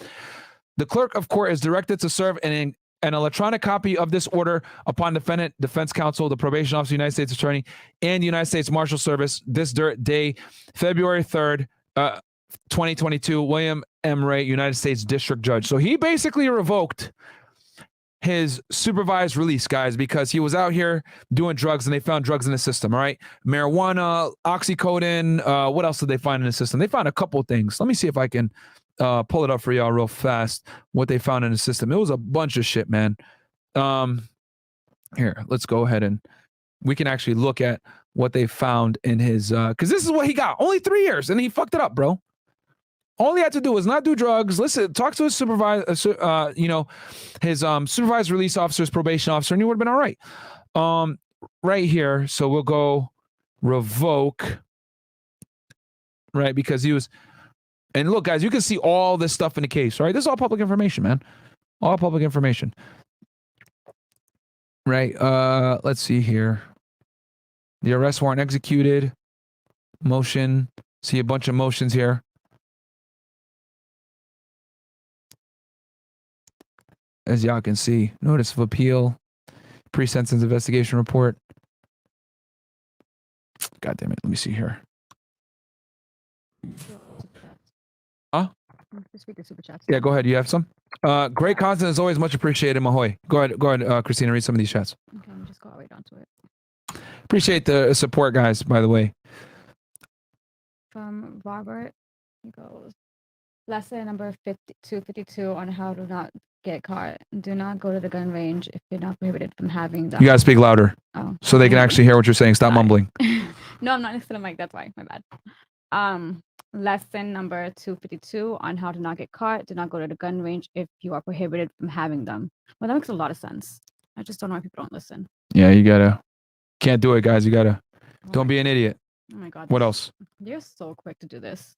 The clerk of court is directed to serve an an electronic copy of this order upon defendant, defense counsel, the probation officer, United States attorney, and United States Marshal Service this day, February 3rd, 2022, William M. Ray, United States District Judge. So he basically revoked his supervised release, guys, because he was out here doing drugs and they found drugs in the system, all right? Marijuana, oxycodone, what else did they find in the system? They found a couple of things. Let me see if I can pull it up for y'all real fast, what they found in the system. It was a bunch of shit, man. Here, let's go ahead and we can actually look at what they found in his, because this is what he got. Only 3 years, and he fucked it up, bro. All he had to do was not do drugs. Listen, talk to his supervisor, his supervised release officer, his probation officer, and he would have been all right. Right here, so we'll go revoke, right? Because he was, and look, guys, you can see all this stuff in the case, right? This is all public information, man. All public information, right? Let's see here. The arrest warrant executed. Motion. See a bunch of motions here. As y'all can see, notice of appeal, pre-sentence investigation report. God damn it. Let me see here. Huh? Just read the Superchats. Yeah, go ahead. You have some? Great content is always much appreciated, Mahoy. Go ahead, Christina, read some of these chats. Okay, let me just go right down to it. Appreciate the support, guys, by the way. From Robert, he goes, lesson number 252 on how to not get caught. Do not go to the gun range if you're not prohibited from having them. You gotta speak louder so they can Mhm. actually hear what you're saying. Stop mumbling. No, I'm not next to the mic. That's why. My bad. Lesson number 252 on how to not get caught. Do not go to the gun range if you are prohibited from having them. Well, that makes a lot of sense. I just don't know why people don't listen. Yeah, you can't do it, guys. You gotta, don't be an idiot. Oh my God. What else? You're so quick to do this.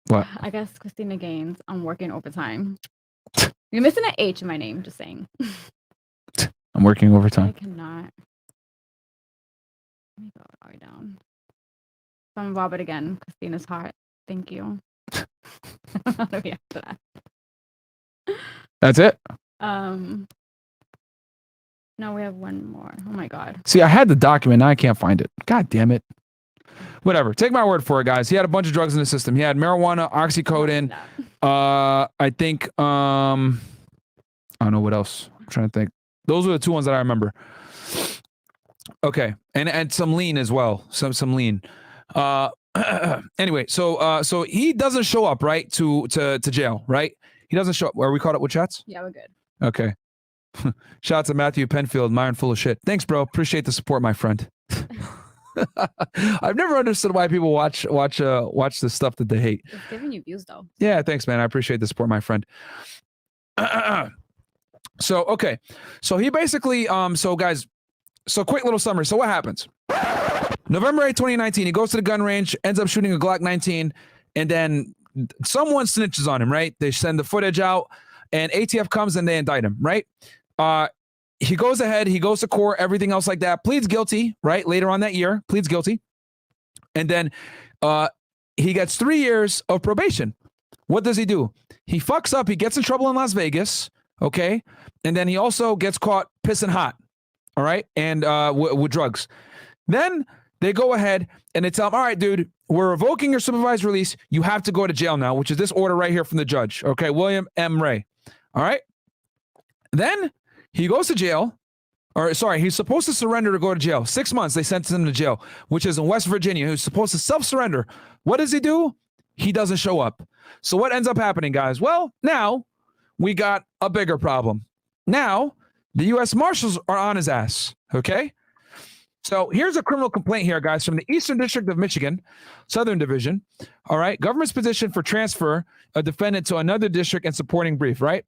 What? I guess Christina Gaines. I'm working overtime. You're missing an H in my name, just saying. I'm working I overtime. cannot. Let me go all the way down. From Robert again. Christina's heart. Thank you. How do we after that? That's it? No, we have one more. Oh my God. See, I had the document. Now I can't find it. God damn it. Whatever. Take my word for it, guys. He had a bunch of drugs in the system. He had marijuana, oxycodone. I think, I don't know what else. I'm trying to think. Those are the two ones that I remember. Okay. And some lean as well. Some lean. Anyway, so he doesn't show up, right? To jail, right? He doesn't show up. Are we caught up with chats? Yeah, we're good. Okay. Shout out to Matthew Penfield, Myron full of shit. Thanks, bro. Appreciate the support, my friend. I've never understood why people watch the stuff that they hate. It's giving you views though. Yeah, thanks, man. I appreciate the support, my friend. So okay, so he basically so guys, so quick little summary. So what happens? November 8, 2019, he goes to the gun range, ends up shooting a Glock 19, and then someone snitches on him, right? They send the footage out, and ATF comes and they indict him, right? He goes ahead, he goes to court, everything else like that, pleads guilty, right? Later on that year, pleads guilty. And then he gets 3 years of probation. What does he do? He fucks up, he gets in trouble in Las Vegas, okay? And then he also gets caught pissing hot, all right? And with drugs. Then they go ahead and they tell him, all right, dude, we're revoking your supervised release. You have to go to jail now, which is this order right here from the judge, okay? William M. Ray, all right? Then he goes to jail, or sorry, he's supposed to surrender to go to jail. 6 months, they sentence him to jail, which is in West Virginia. He was supposed to self-surrender. What does he do? He doesn't show up. So what ends up happening, guys? Well, now we got a bigger problem. Now the US Marshals are on his ass, okay? So here's a criminal complaint here, guys, from the Eastern District of Michigan, Southern Division. All right, government's petition for transfer a defendant to another district and supporting brief, right?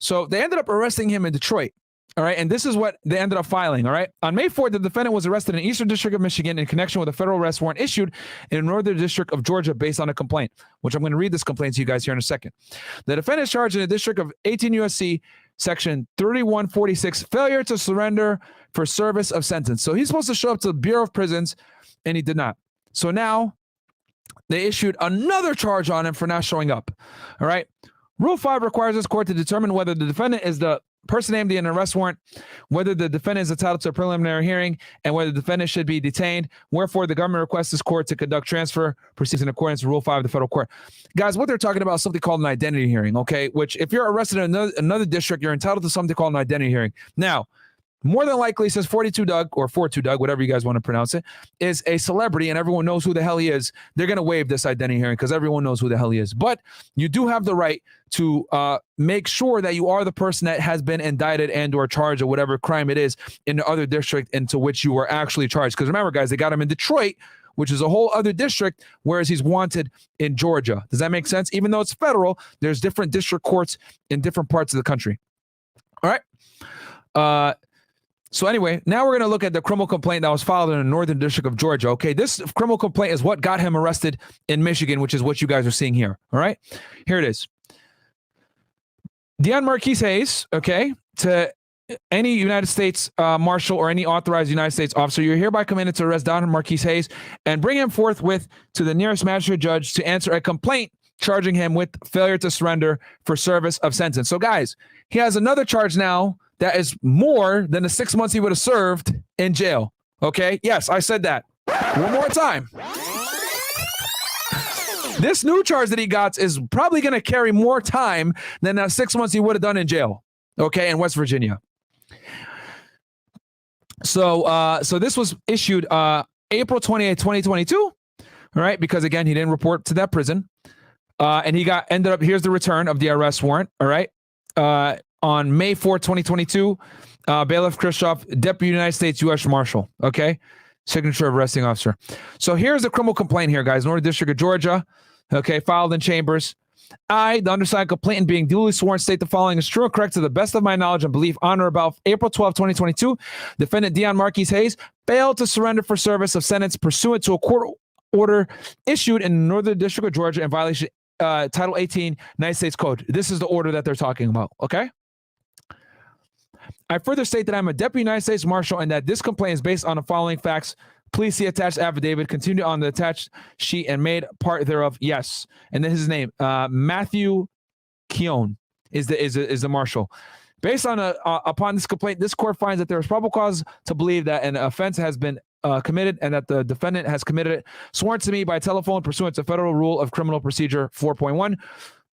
So they ended up arresting him in Detroit, all right? And this is what they ended up filing, all right? On May 4th, the defendant was arrested in Eastern District of Michigan in connection with a federal arrest warrant issued in Northern District of Georgia based on a complaint, which I'm going to read this complaint to you guys here in a second. The defendant is charged in the District of 18 U.S.C. Section 3146, failure to surrender for service of sentence. So he's supposed to show up to the Bureau of Prisons, and he did not. So now they issued another charge on him for not showing up, all right? Rule 5 requires this court to determine whether the defendant is the person named in an arrest warrant, whether the defendant is entitled to a preliminary hearing, and whether the defendant should be detained. Wherefore, the government requests this court to conduct transfer proceedings in accordance with Rule 5 of the federal court. Guys, what they're talking about is something called an identity hearing, okay? Which, if you're arrested in another district, you're entitled to something called an identity hearing. Now, more than likely, says 42 Dugg or 42 Dugg, whatever you guys want to pronounce it, is a celebrity and everyone knows who the hell he is. They're going to waive this identity hearing because everyone knows who the hell he is. But you do have the right to make sure that you are the person that has been indicted and or charged or whatever crime it is in the other district into which you were actually charged. Because remember, guys, they got him in Detroit, which is a whole other district, whereas he's wanted in Georgia. Does that make sense? Even though it's federal, there's different district courts in different parts of the country. All right. So anyway, now we're going to look at the criminal complaint that was filed in the Northern District of Georgia. Okay, this criminal complaint is what got him arrested in Michigan, which is what you guys are seeing here. All right, here it is. Deon Marquise Hayes, okay, to any United States Marshal or any authorized United States officer, you're hereby commanded to arrest Deon Marquise Hayes and bring him forthwith to the nearest magistrate judge to answer a complaint charging him with failure to surrender for service of sentence. So guys, he has another charge now that is more than the 6 months he would have served in jail. Okay? Yes, I said that. One more time. This new charge that he got is probably going to carry more time than the 6 months he would have done in jail. Okay, in West Virginia. So this was issued April 28, 2022. All right, because again, he didn't report to that prison. And he ended up, here's the return of the arrest warrant. All right. On May 4, 2022, Bailiff Khrushchev, Deputy United States U.S. Marshal, okay? Signature of arresting officer. So here's the criminal complaint here, guys. Northern District of Georgia, okay, filed in chambers. I, the undersigned complainant being duly sworn, state the following is true and correct to the best of my knowledge and belief on or about April 12, 2022. Defendant Deon Marquise Hayes failed to surrender for service of sentence pursuant to a court order issued in the Northern District of Georgia in violation Title 18 United States Code. This is the order that they're talking about, okay? I further state that I'm a Deputy United States Marshal and that this complaint is based on the following facts. Please see attached affidavit, continued on the attached sheet and made part thereof. Yes. And then his name, Matthew Keown is the Marshal. Based on upon this complaint, this court finds that there is probable cause to believe that an offense has been committed and that the defendant has committed it. Sworn to me by telephone pursuant to Federal Rule of Criminal Procedure 4.1,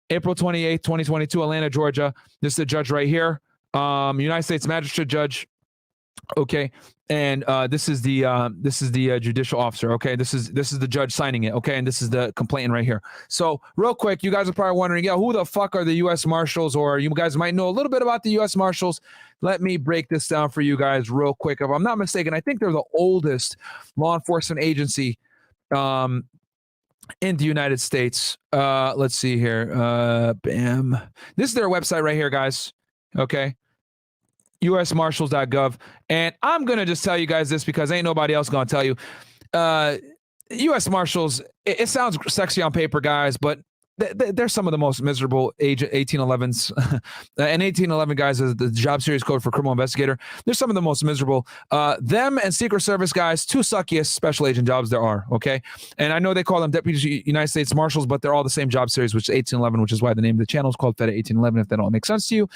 April 28, 2022, Atlanta, Georgia. This is the judge right here. United States Magistrate Judge, okay, and this is the judicial officer, okay. This is the judge signing it, okay, and this is the complainant right here. So real quick, you guys are probably wondering, yeah, who the fuck are the U.S. Marshals? Or you guys might know a little bit about the U.S. Marshals. Let me break this down for you guys real quick. If I'm not mistaken, I think they're the oldest law enforcement agency in the United States. Let's see here. Bam. This is their website right here, guys. Okay. usmarshals.gov. And I'm going to just tell you guys this because ain't nobody else going to tell you. U.S. Marshals, it sounds sexy on paper, guys, but they're some of the most miserable 1811s. And 1811, guys, is the job series code for criminal investigator. They're some of the most miserable. Them and Secret Service guys, two suckiest special agent jobs there are, okay? And I know they call them Deputy United States Marshals, but they're all the same job series, which is 1811, which is why the name of the channel is called Fed 1811, if that all makes sense to you.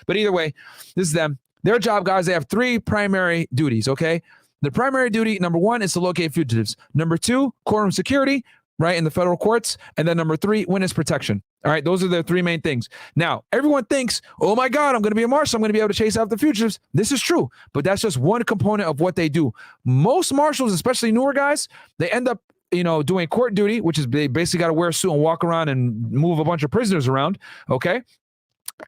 But either way, this is them. Their job, guys, they have three primary duties, okay? The primary duty, number one, is to locate fugitives. Number two, courtroom security, right, in the federal courts. And then number three, witness protection. All right, those are the three main things. Now, everyone thinks, oh my God, I'm going to be a marshal. I'm going to be able to chase after fugitives. This is true, but that's just one component of what they do. Most marshals, especially newer guys, they end up, doing court duty, which is they basically got to wear a suit and walk around and move a bunch of prisoners around, okay?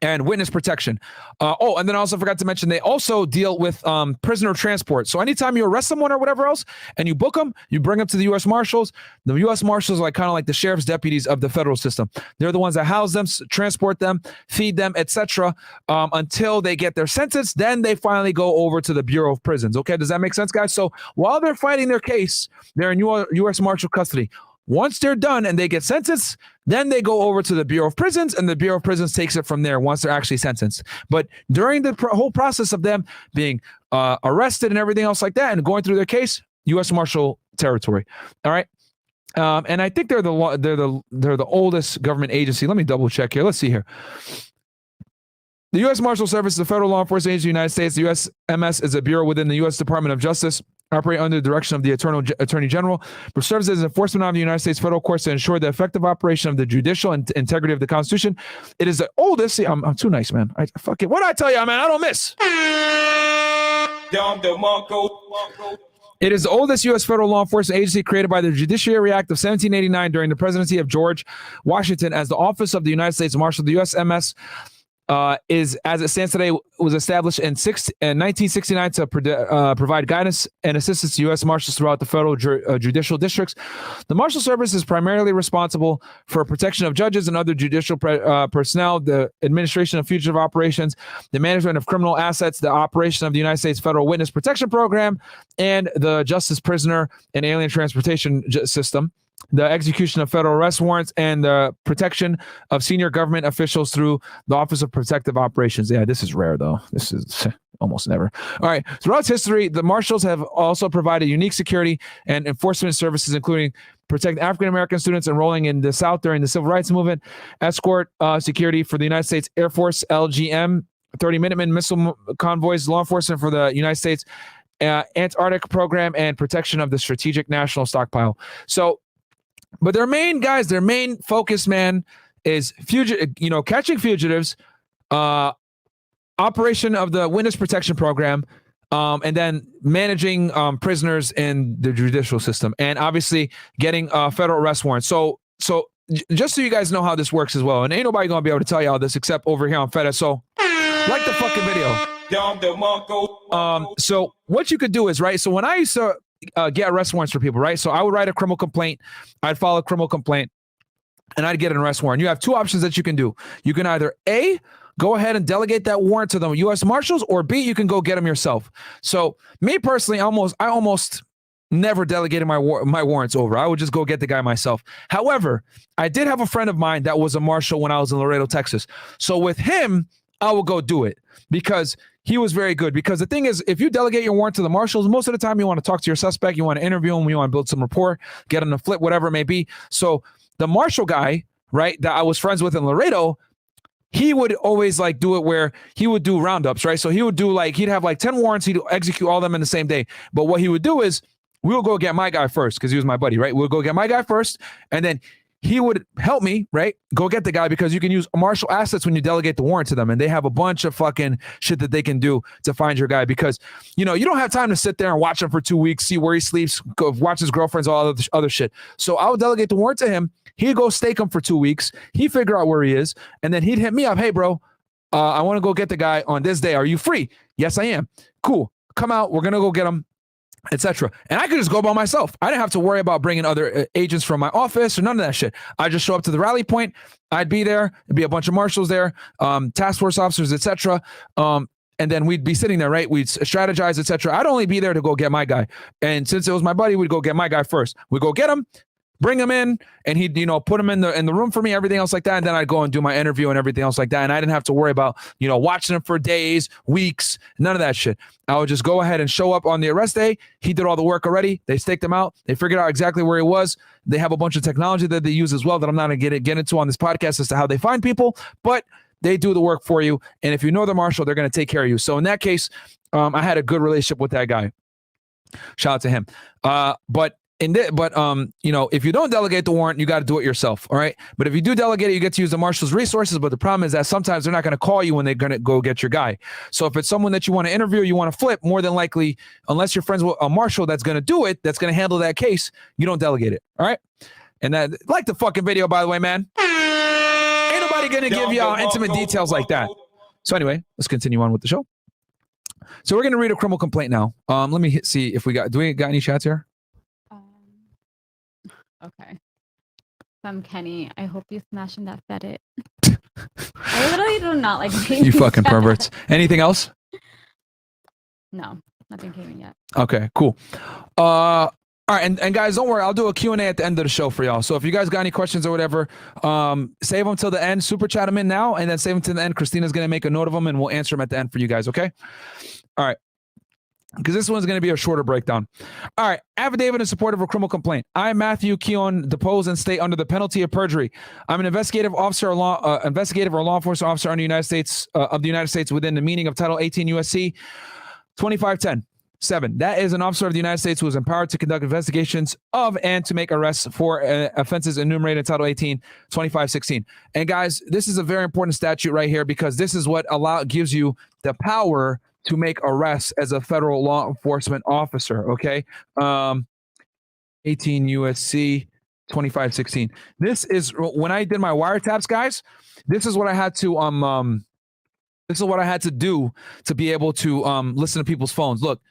And witness protection. And then I also forgot to mention, they also deal with prisoner transport. So anytime you arrest someone or whatever else, and you book them, you bring them to the U.S. Marshals. The U.S. Marshals are kind of like the sheriff's deputies of the federal system. They're the ones that house them, transport them, feed them, etc. Until they get their sentence. Then they finally go over to the Bureau of Prisons. Okay, does that make sense, guys? So while they're fighting their case, they're in U.S. Marshal custody. Once they're done and they get sentenced, then they go over to the Bureau of Prisons, and the Bureau of Prisons takes it from there once they're actually sentenced. But during the whole process of them being arrested and everything else like that and going through their case, U.S. Marshal territory. All right. And I think they're the oldest government agency. Let me double check here. Let's see here. The U.S. Marshal Service is a federal law enforcement agency of the United States. The USMS is a bureau within the U.S. Department of Justice, operate under the direction of the Attorney General, which serves as an enforcement arm of the United States federal courts to ensure the effective operation of the judicial and integrity of the Constitution. It is the oldest. See, I'm too nice, man. I fuck it. What did I tell you, man? I don't miss. It is the oldest U.S. federal law enforcement agency created by the Judiciary Act of 1789 during the presidency of George Washington as the Office of the United States Marshal. The USMS is, as it stands today, was established in 1969 to provide guidance and assistance to U.S. Marshals throughout the federal judicial districts. The Marshal Service is primarily responsible for protection of judges and other judicial personnel, the administration of fugitive operations, the management of criminal assets, the operation of the United States Federal Witness Protection Program, and the justice prisoner and alien transportation system, the execution of federal arrest warrants, and the protection of senior government officials through the Office of Protective Operations. Yeah, this is rare, though. This is almost never. All right. Throughout history, the Marshals have also provided unique security and enforcement services, including protect African-American students enrolling in the South during the Civil Rights Movement, escort security for the United States Air Force, LGM, 30 Minutemen missile convoys, law enforcement for the United States Antarctic Program, and protection of the Strategic National Stockpile. So, but their main focus, man, is catching fugitives, operation of the Witness Protection Program, and then managing prisoners in the judicial system, and obviously getting federal arrest warrants. So just so you guys know how this works as well, and ain't nobody gonna be able to tell you all this except over here on FedEx. So like the fucking video. So what you could do is, right, so when I used to get arrest warrants for people, right? So I would write a criminal complaint, I'd file a criminal complaint, and I'd get an arrest warrant. You have two options that you can do. You can either A, go ahead and delegate that warrant to the U.S. Marshals, or B, you can go get them yourself. So me personally, I almost never delegated my warrants over. I would just go get the guy myself. However, I did have a friend of mine that was a marshal when I was in Laredo, Texas. So with him, I will go do it because he was very good. Because the thing is, if you delegate your warrant to the marshals, most of the time you want to talk to your suspect, you want to interview him, you want to build some rapport, get him to flip, whatever it may be. So the marshal guy, right, that I was friends with in Laredo, he would always like do it where he would do roundups, right? So he would do like, he'd have like 10 warrants, he'd execute all of them in the same day. But what he would do is we'll go get my guy first because he was my buddy, right? We'll go get my guy first, and then he would help me, right? Go get the guy, because you can use marshal assets when you delegate the warrant to them, and they have a bunch of fucking shit that they can do to find your guy, because you don't have time to sit there and watch him for 2 weeks, see where he sleeps, go watch his girlfriends, all other shit. So I would delegate the warrant to him. He'd go stake him for 2 weeks. He'd figure out where he is, and then he'd hit me up. Hey, bro, I want to go get the guy on this day. Are you free? Yes, I am. Cool. Come out. We're gonna go get him, etc. And I could just go by myself. I didn't have to worry about bringing other agents from my office or none of that shit. I just show up to the rally point. I'd be there. There'd be a bunch of marshals there, task force officers, etc. And then we'd be sitting there, right? We'd strategize, etc. I'd only be there to go get my guy. And since it was my buddy, we'd go get my guy first. We'd go get him, bring him in, and he'd, put him in the room for me, everything else like that. And then I'd go and do my interview and everything else like that. And I didn't have to worry about, watching him for days, weeks, none of that shit. I would just go ahead and show up on the arrest day. He did all the work already. They staked him out. They figured out exactly where he was. They have a bunch of technology that they use as well that I'm not going to get into on this podcast as to how they find people, but they do the work for you. And if you know the marshal, they're going to take care of you. So in that case, I had a good relationship with that guy. Shout out to him. But if you don't delegate the warrant, you got to do it yourself. All right. But if you do delegate it, you get to use the marshal's resources. But the problem is that sometimes they're not going to call you when they're going to go get your guy. So if it's someone that you want to interview, you want to flip, more than likely, unless you're friends with a marshal that's going to do it, that's going to handle that case, you don't delegate it. All right. And that, like the fucking video, by the way, man, ain't nobody going to give you intimate details like that. So anyway, let's continue on with the show. So we're going to read a criminal complaint now. Let me see if we got any chats here? Okay. From Kenny, I hope you smashing that Fedit. I literally do not like you fucking perverts. Anything else? No, nothing came in yet. Okay, cool. All right, and guys, don't worry. I'll do a Q&A at the end of the show for y'all. So if you guys got any questions or whatever, save them till the end. Super chat them in now, and then save them to the end. Christina's going to make a note of them, and we'll answer them at the end for you guys, okay? All right. because this one's going to be a shorter breakdown. All right. Affidavit in support of a criminal complaint. I, Matthew Keon, depose and state under the penalty of perjury. I'm an investigative officer or law enforcement officer under the United States within the meaning of Title 18 USC 2510. 7. That is an officer of the United States who is empowered to conduct investigations of and to make arrests for offenses enumerated in Title 18, 2516. And guys, this is a very important statute right here because this is what gives you the power to make arrests as a federal law enforcement officer. Okay. 18 USC 2516. This is when I did my wiretaps, guys. This is what I had to this is what I had to do to be able to listen to people's phones. Look.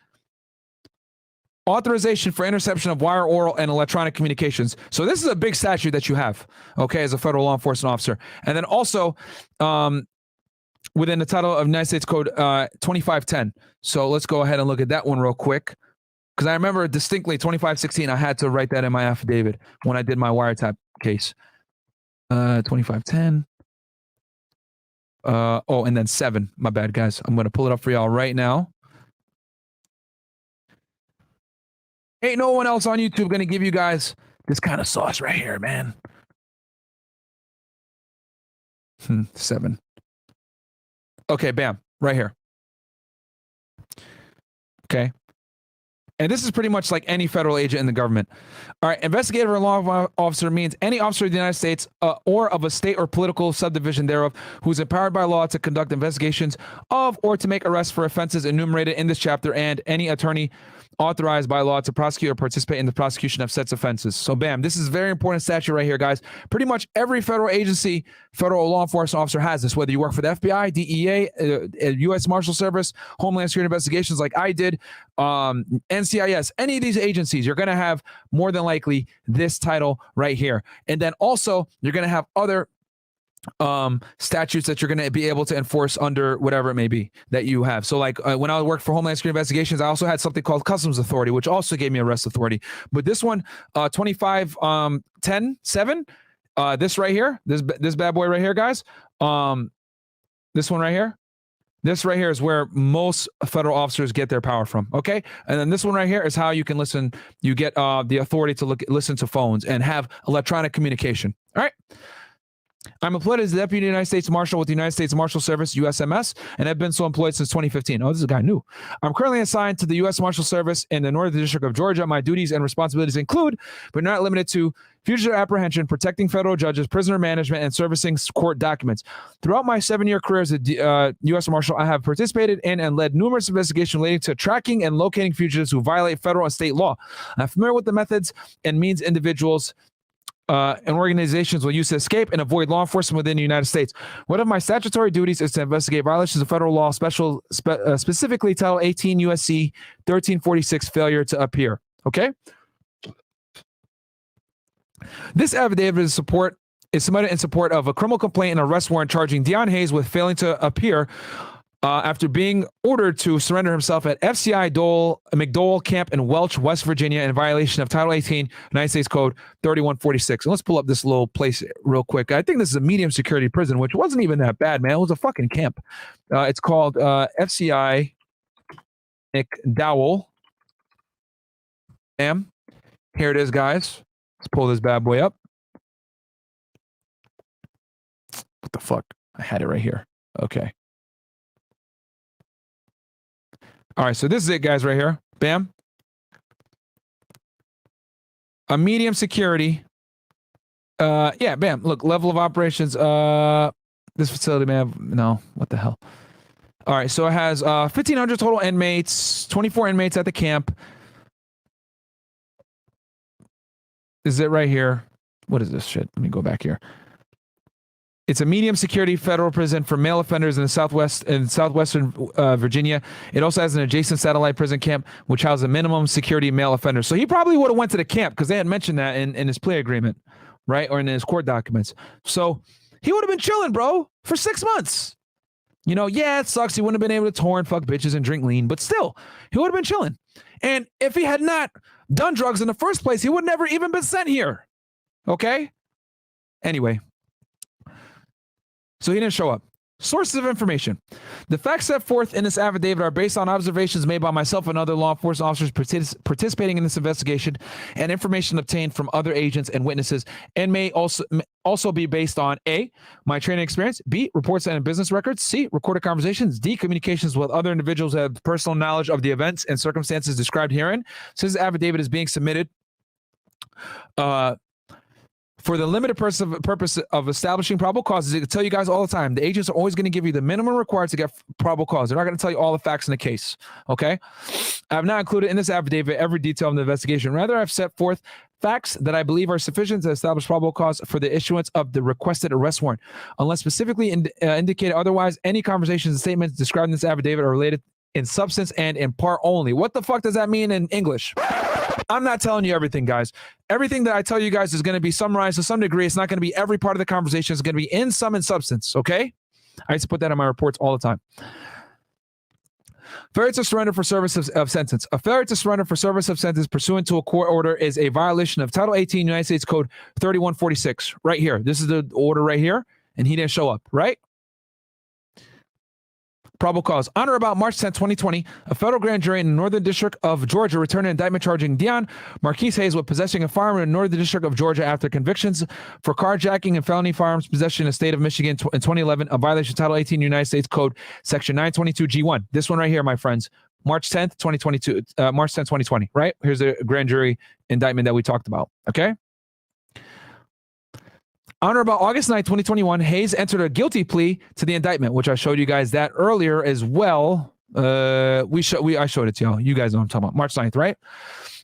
Authorization for interception of wire, oral, and electronic communications. So this is a big statute that you have, okay, as a federal law enforcement officer. And then also within the title of United States Code 2510. So let's go ahead and look at that one real quick. Because I remember distinctly 2516, I had to write that in my affidavit when I did my wiretap case. 2510. Oh, and then 7. My bad, guys. I'm going to pull it up for y'all right now. Ain't no one else on YouTube going to give you guys this kind of sauce right here, man. 7. Okay, bam, right here. Okay. And this is pretty much like any federal agent in the government. All right, investigative or law officer means any officer of the United States or of a state or political subdivision thereof who is empowered by law to conduct investigations of or to make arrests for offenses enumerated in this chapter, and any attorney authorized by law to prosecute or participate in the prosecution of such offenses. So bam, this is a very important statute right here, guys. Pretty much every federal agency, federal law enforcement officer has this, whether you work for the FBI, DEA, US Marshals Service, Homeland Security Investigations like I did, NCIS, any of these agencies, you're going to have more than likely this title right here. And then also you're going to have other statutes that you're going to be able to enforce under whatever it may be that you have. So like when I worked for Homeland Security Investigations, I also had something called Customs Authority, which also gave me arrest authority. But this one, 25-10-7, this right here, this bad boy right here, guys, this one right here, this right here is where most federal officers get their power from. Okay. And then this one right here is how you can listen. You get the authority to listen to phones and have electronic communication. All right. I'm employed as the Deputy United States Marshal with the United States Marshal Service, USMS, and have been so employed since 2015. Oh, this is a guy new. I'm currently assigned to the U.S. Marshal Service in the Northern District of Georgia. My duties and responsibilities include, but not limited to, fugitive apprehension, protecting federal judges, prisoner management, and servicing court documents. Throughout my 7-year career as a U.S. Marshal, I have participated in and led numerous investigations relating to tracking and locating fugitives who violate federal and state law. I'm familiar with the methods and means individuals and organizations will use to escape and avoid law enforcement within the United States. One of my statutory duties is to investigate violations of federal law, specifically Title 18 USC 1346, failure to appear. Okay? This affidavit is submitted in support of a criminal complaint and arrest warrant charging Deon Hayes with failing to appear after being ordered to surrender himself at FCI McDowell Camp in Welch, West Virginia, in violation of Title 18, United States Code 3146. And let's pull up this little place real quick. I think this is a medium security prison, which wasn't even that bad, man. It was a fucking camp. It's called FCI McDowell. Bam. Here it is, guys. Let's pull this bad boy up. What the fuck? I had it right here. Okay. All right, so this is it, guys, right here. Bam. A medium security. Yeah, bam. Look, level of operations. This facility may have, no, what the hell? All right, so it has 1,500 total inmates, 24 inmates at the camp. This is it right here. What is this shit? Let me go back here. It's a medium security federal prison for male offenders in the southwestern Virginia. It also has an adjacent satellite prison camp, which houses a minimum security male offenders. So he probably would have went to the camp because they had mentioned that in his plea agreement, right? Or in his court documents. So he would have been chilling, bro, for 6 months. You know, yeah, it sucks. He wouldn't have been able to tour and fuck bitches and drink lean, but still, he would have been chilling. And if he had not done drugs in the first place, he would never even been sent here. Okay? Anyway. So he didn't show up. Sources of information. The facts set forth in this affidavit are based on observations made by myself and other law enforcement officers participating in this investigation and information obtained from other agents and witnesses, and may also be based on A, my training experience, B, reports and business records, C, recorded conversations, D, communications with other individuals that have personal knowledge of the events and circumstances described herein. Since the affidavit is being submitted for the limited purpose of establishing probable causes, I can tell you guys all the time, the agents are always going to give you the minimum required to get probable cause. They're not going to tell you all the facts in the case, okay? I have not included in this affidavit every detail of the investigation. Rather, I've set forth facts that I believe are sufficient to establish probable cause for the issuance of the requested arrest warrant. Unless specifically indicated otherwise, any conversations and statements described in this affidavit are related in substance and in part only. What the fuck does that mean in English? I'm not telling you everything, guys. Everything that I tell you guys is going to be summarized to some degree. It's not going to be every part of the conversation. It's going to be in some in substance, okay? I used to put that in my reports all the time. Failure to surrender for service of sentence. A failure to surrender for service of sentence pursuant to a court order is a violation of Title 18 United States Code 3146. Right here. This is the order right here, and he didn't show up, right? Probable cause. On or about March 10, 2020, a federal grand jury in the Northern District of Georgia returned an indictment charging Dion Marquise Hayes with possessing a firearm in the Northern District of Georgia after convictions for carjacking and felony firearms possession in the state of Michigan in 2011, a violation of Title 18 United States Code, Section 922 G1. This one right here, my friends. March 10th, 2022, March 10th, 2020, right? Here's the grand jury indictment that we talked about, okay? On or about August 9, 2021, Hayes entered a guilty plea to the indictment, which I showed you guys that earlier as well. I showed it to y'all. You guys know what I'm talking about. March 9th, right?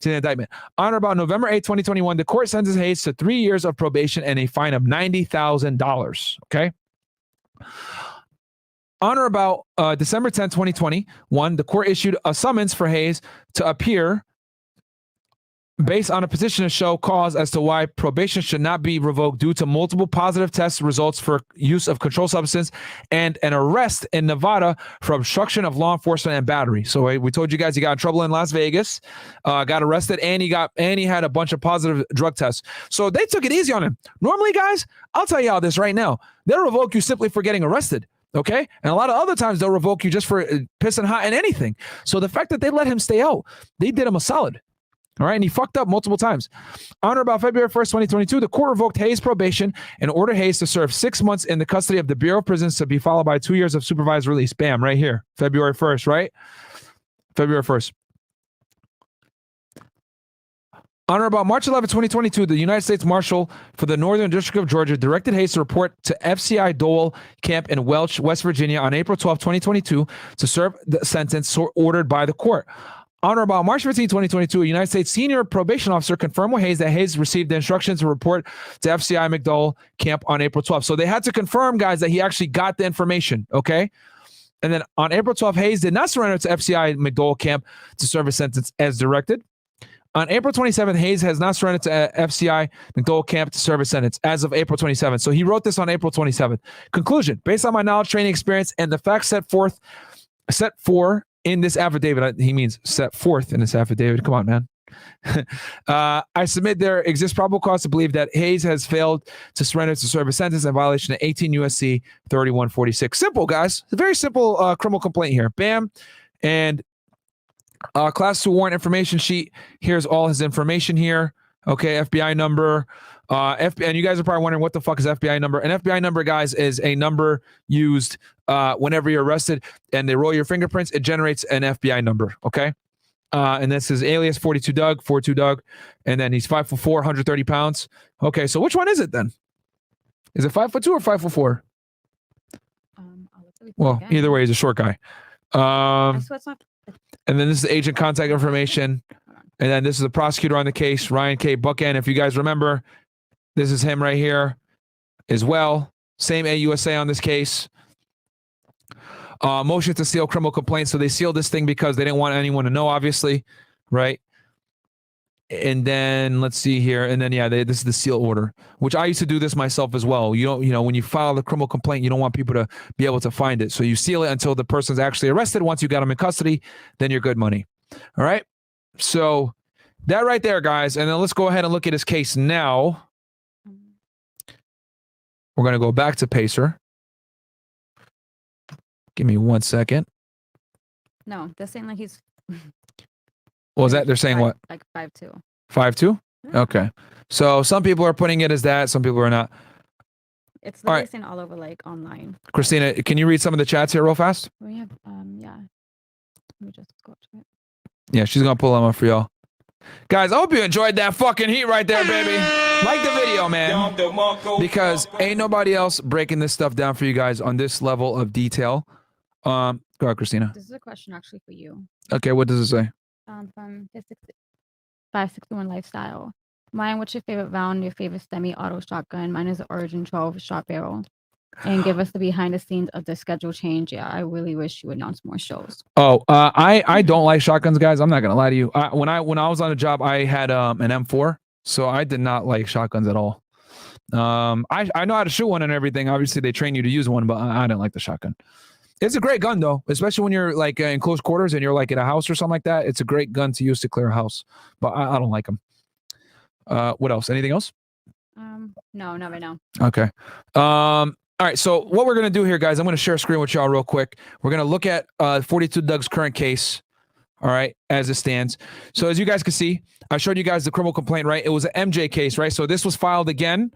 To the indictment. On or about November 8, 2021, the court sentenced Hayes to 3 years of probation and a fine of $90,000. Okay. On or about December 10, 2021, the court issued a summons for Hayes to appear based on a petition to show cause as to why probation should not be revoked due to multiple positive test results for use of controlled substance and an arrest in Nevada for obstruction of law enforcement and battery. So we told you guys he got in trouble in Las Vegas, got arrested, and he had a bunch of positive drug tests. So they took it easy on him. Normally, guys, I'll tell you all this right now. They'll revoke you simply for getting arrested. Okay. And a lot of other times they'll revoke you just for pissing hot and anything. So the fact that they let him stay out, they did him a solid. All right, and he fucked up multiple times. On or about February 1st, 2022, the court revoked Hayes' probation and ordered Hayes to serve 6 months in the custody of the Bureau of Prisons to be followed by 2 years of supervised release. Bam, right here, February 1st, right? February 1st. On or about March 11, 2022, the United States Marshal for the Northern District of Georgia directed Hayes to report to FCI Dole Camp in Welch, West Virginia on April 12, 2022 to serve the sentence ordered by the court. On or about March 15, 2022, a United States senior probation officer confirmed with Hayes that Hayes received the instructions to report to FCI McDowell Camp on April 12th. So they had to confirm, guys, that he actually got the information, okay? And then on April 12th, Hayes did not surrender to FCI McDowell Camp to serve a sentence as directed. On April 27th, Hayes has not surrendered to FCI McDowell Camp to serve a sentence as of April 27th. So he wrote this on April 27th. Conclusion, based on my knowledge, training, experience, and the facts set for in this affidavit, he means set forth in this affidavit. Come on, man. I submit there exists probable cause to believe that Hayes has failed to surrender to serve a sentence in violation of 18 U.S.C. 3146. Simple, guys. It's a very simple criminal complaint here. Bam. And class 2 warrant information sheet. Here's all his information here. Okay, FBI number. And you guys are probably wondering what the fuck is FBI number. An FBI number, guys, is a number used whenever you're arrested and they roll your fingerprints. It generates an FBI number. Okay. And this is alias 42 Dugg, and then he's 5'4", 130 pounds. Okay, so which one is it then? Is it 5'2" or 5'4"? Well, either way, he's a short guy. And then this is agent contact information. And then this is the prosecutor on the case, Ryan K. Buchan. If you guys remember, this is him right here as well. Same AUSA on this case. Motion to seal criminal complaint. So they sealed this thing because they didn't want anyone to know, obviously, right? And then let's see here. And then, yeah, this is the seal order, which I used to do this myself as well. When you file the criminal complaint, you don't want people to be able to find it. So you seal it until the person's actually arrested. Once you got them in custody, then you're good money. All right. So that right there, guys. And then let's go ahead and look at his case now. We're going to go back to Pacer. Give me 1 second. No, they're saying like he's. What was that? They're saying what? Like 5'2". 5'2"? Yeah. Okay. So some people are putting it as that. Some people are not. It's All literally right. saying all over like online. Christina, can you read some of the chats here real fast? We have yeah. Let me just go to it. Yeah, she's gonna pull them up for y'all. Guys, I hope you enjoyed that fucking heat right there, baby. Like the video, man. Because ain't nobody else breaking this stuff down for you guys on this level of detail. Go ahead, Christina. This is a question actually for you. Okay, what does it say? From 561 Lifestyle. Mine, what's your favorite round, your favorite semi-auto shotgun? Mine is the Origin 12 shot barrel. And give us the behind the scenes of the schedule change. Yeah, I really wish you would announce more shows. Oh, I don't like shotguns, guys. I'm not gonna lie to you. When I was on a job, I had an M4, so I did not like shotguns at all. I know how to shoot one and everything. Obviously, they train you to use one, but I didn't like the shotgun. It's a great gun though, especially when you're like in close quarters and you're like in a house or something like that. It's a great gun to use to clear a house, but I don't like them. What else? Anything else? No, not right now. Okay. All right, so what we're going to do here, guys, I'm going to share a screen with y'all real quick. We're going to look at 42 Dugg's current case, all right, as it stands. So as you guys can see, I showed you guys the criminal complaint, right? It was an MJ case, right? So this was filed again.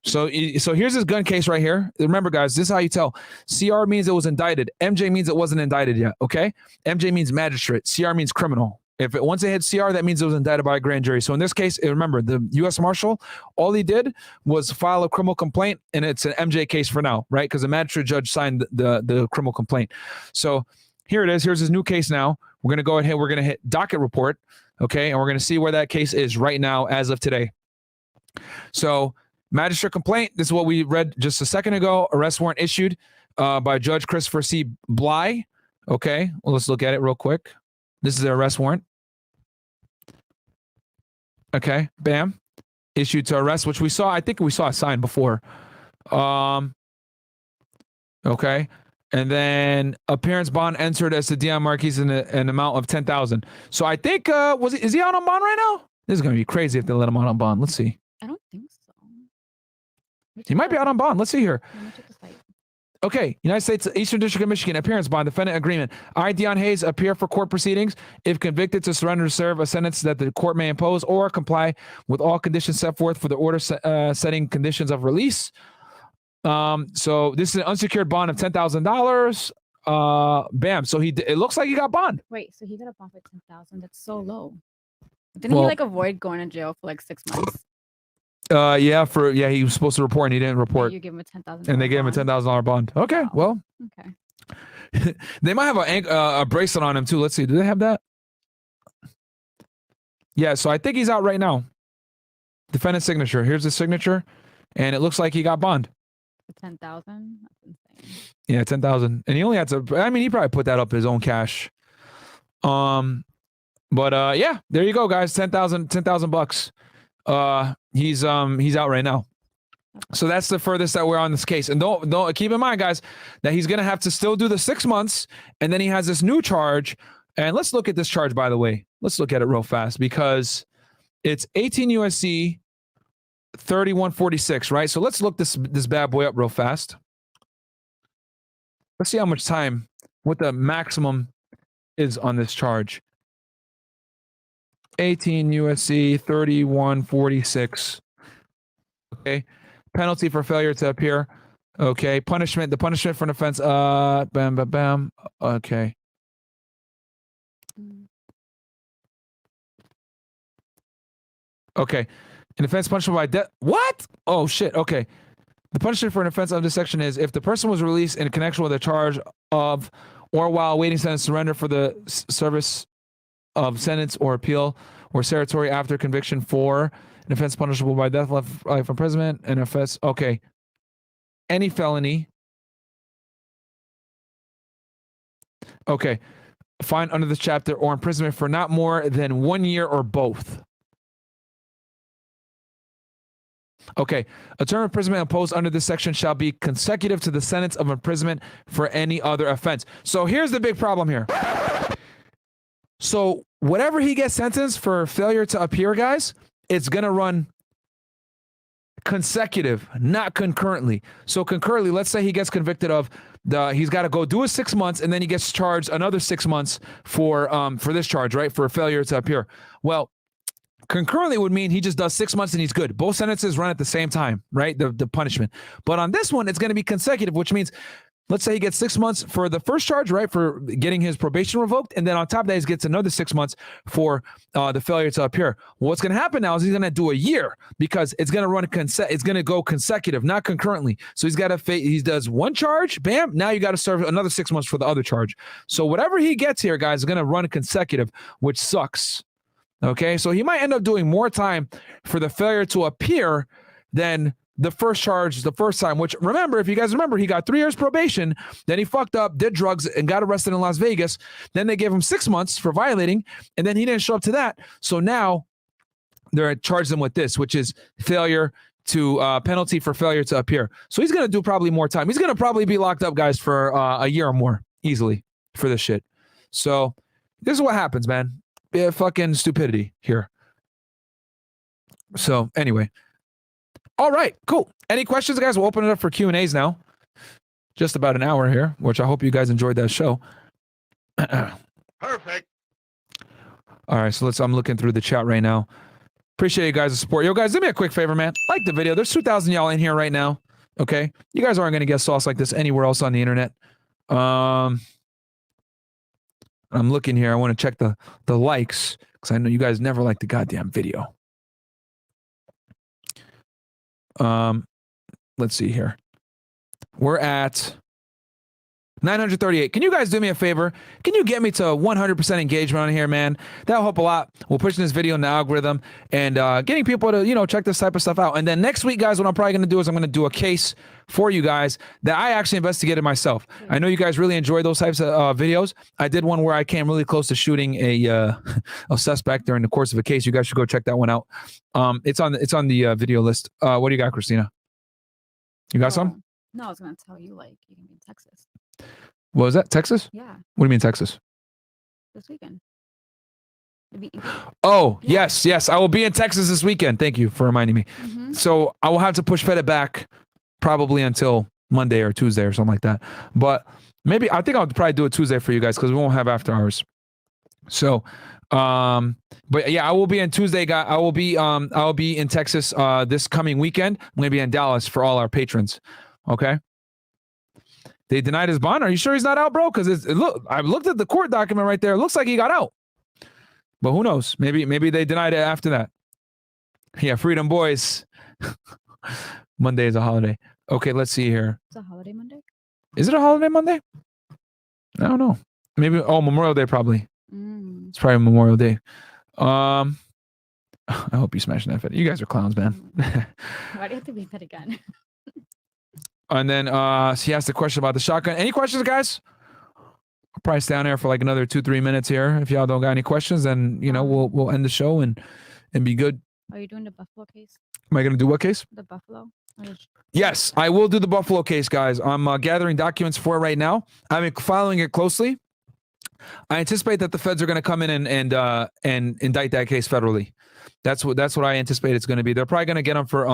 So here's his gun case right here. Remember, guys, this is how you tell. CR means it was indicted. MJ means it wasn't indicted yet, okay? MJ means magistrate. CR means criminal. Once it hit CR, that means it was indicted by a grand jury. So in this case, remember, the US Marshal, all he did was file a criminal complaint, and it's an MJ case for now, right? Because the magistrate judge signed the criminal complaint. So here it is. Here's his new case now. We're going to go ahead. We're going to hit docket report, okay? And we're going to see where that case is right now as of today. So magistrate complaint, this is what we read just a second ago. Arrest warrant issued by Judge Christopher C. Bly. Okay, well, let's look at it real quick. This is the arrest warrant. Okay, bam. Issued to arrest, which we saw. I think we saw a sign before. Okay. And then appearance bond entered as to Dion Marquis in an amount of $10,000. So I think is he out on bond right now? This is gonna be crazy if they let him out on bond. Let's see. I don't think so. He might be out on bond. Let's see here. Let me check the site. Okay, United States Eastern District of Michigan, appearance bond, defendant agreement. I, Dion Hayes, appear for court proceedings if convicted to surrender to serve a sentence that the court may impose or comply with all conditions set forth for the order setting conditions of release. So this is an unsecured bond of $10,000. Bam. So it looks like he got bond. Wait, so he got a bond for 10,000? That's so low. Didn't he like avoid going to jail for like 6 months? Yeah, he was supposed to report and he didn't report. You give him a $10,000. And they gave him a $10,000 bond. Okay, well. Okay. They might have a bracelet on him too. Let's see. Do they have that? Yeah, so I think he's out right now. Defendant signature. Here's the signature, and it looks like he got bond. 10,000. That's insane. Yeah, 10,000, and he only had to. I mean, he probably put that up his own cash. But yeah, there you go, guys. $10,000 $10,000. He's out right now. So that's the furthest that we're on this case. And don't keep in mind, guys, that he's gonna have to still do the 6 months, and then he has this new charge. And let's look at this charge, by the way. Let's look at it real fast because it's 18 USC 3146, right? So let's look this bad boy up real fast. Let's see how much time, what the maximum is on this charge. 18 USC 3146. Okay. Penalty for failure to appear. Okay. Punishment. The punishment for an offense. Bam, bam, bam. Okay. Okay. An offense punishable by death. What? Oh, shit. Okay. The punishment for an offense of this section is if the person was released in connection with a charge of or while awaiting sentence surrender for the service of sentence or appeal or certiorari after conviction for an offense punishable by death, life imprisonment, an offense. Okay. Any felony. Okay. Fine under this chapter or imprisonment for not more than 1 year or both. Okay. A term of imprisonment imposed under this section shall be consecutive to the sentence of imprisonment for any other offense. So here's the big problem here. So whatever he gets sentenced for failure to appear, guys, it's going to run consecutive, not concurrently. So concurrently, let's say he gets convicted of he's got to go do his 6 months, and then he gets charged another 6 months for this charge, right? For failure to appear. Well, concurrently would mean he just does 6 months and he's good. Both sentences run at the same time, right? The punishment. But on this one, it's going to be consecutive, which means, let's say he gets 6 months for the first charge, right? For getting his probation revoked. And then on top of that, he gets another 6 months for the failure to appear. Well, what's going to happen now is he's going to do a year, because it's going to run it's going to go consecutive, not concurrently. So he's got to he does one charge, bam. Now you got to serve another 6 months for the other charge. So whatever he gets here, guys, is going to run consecutive, which sucks. Okay. So he might end up doing more time for the failure to appear than the first charge the first time, which, remember, if you guys remember, he got 3 years probation, then he fucked up, did drugs, and got arrested in Las Vegas. Then they gave him 6 months for violating, and then he didn't show up to that. So now they're charged him with this, which is failure to penalty for failure to appear. So he's going to do probably more time. He's going to probably be locked up, guys, for a year or more easily for this shit. So this is what happens, man. Fucking stupidity here. So anyway. All right, cool. Any questions, guys? We'll open it up for Q&As now. Just about an hour here, which I hope you guys enjoyed that show. Perfect. All right, so I'm looking through the chat right now. Appreciate you guys' support. Yo, guys, do me a quick favor, man. Like the video. There's 2,000 y'all in here right now. Okay? You guys aren't going to get sauce like this anywhere else on the internet. I'm looking here. I want to check the likes, because I know you guys never like the goddamn video. Let's see here. We're at 938. Can you guys do me a favor? Can you get me to 100% engagement on here, man? That'll help a lot. We're pushing this video in the algorithm and getting people to, check this type of stuff out. And then next week, guys, what I'm probably going to do is I'm going to do a case for you guys that I actually investigated myself. I know you guys really enjoy those types of videos. I did one where I came really close to shooting a suspect during the course of a case. You guys should go check that one out. It's on the video list. What do you got, Christina? You got some? No, I was going to tell you, you can be in Texas. What was that? Texas? Yeah. What do you mean Texas? This weekend. Oh, yeah. Yes. I will be in Texas this weekend. Thank you for reminding me. Mm-hmm. So I will have to push Fed it back probably until Monday or Tuesday or something like that. But maybe, I think I'll probably do it Tuesday for you guys, because we won't have after hours. So, but yeah, I will be in Tuesday, guys. I will be in Texas this coming weekend. I'm going to be in Dallas for all our patrons. Okay. They denied his bond. Are you sure he's not out, bro? Because I looked at the court document right there. It looks like he got out. But who knows? Maybe they denied it after that. Yeah, Freedom Boys. Monday is a holiday. Okay, let's see here. It's a holiday Monday? Is it a holiday Monday? I don't know. Maybe, Memorial Day probably. It's probably Memorial Day. I hope you smash that. You guys are clowns, man. Why do you have to beat that again? And then he asked a question about the shotgun. Any questions, guys? I'll probably stay on there for like another 2-3 minutes here. If y'all don't got any questions, then we'll end the show and be good. Are you doing the Buffalo case? Am I gonna do what case? The Buffalo. Yes, I will do the Buffalo case, guys. I'm gathering documents for it right now. I'm following it closely. I anticipate that the feds are going to come in and indict that case federally. That's what I anticipate it's going to be. They're probably going to get him for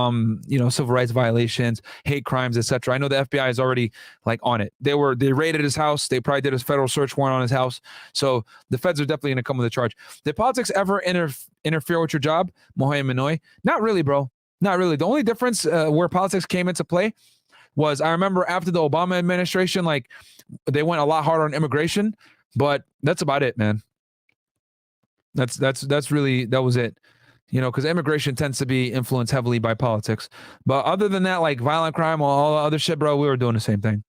civil rights violations, hate crimes, etc. I know the FBI is already on it. They raided his house. They probably did a federal search warrant on his house. So the feds are definitely going to come with a charge. Did politics ever interfere with your job, Mohoy Minoy? Not really, bro. Not really. The only difference where politics came into play was, I remember after the Obama administration, they went a lot harder on immigration, but that's about it, man. That was it. Because immigration tends to be influenced heavily by politics. But other than that, violent crime, all the other shit, bro, we were doing the same thing.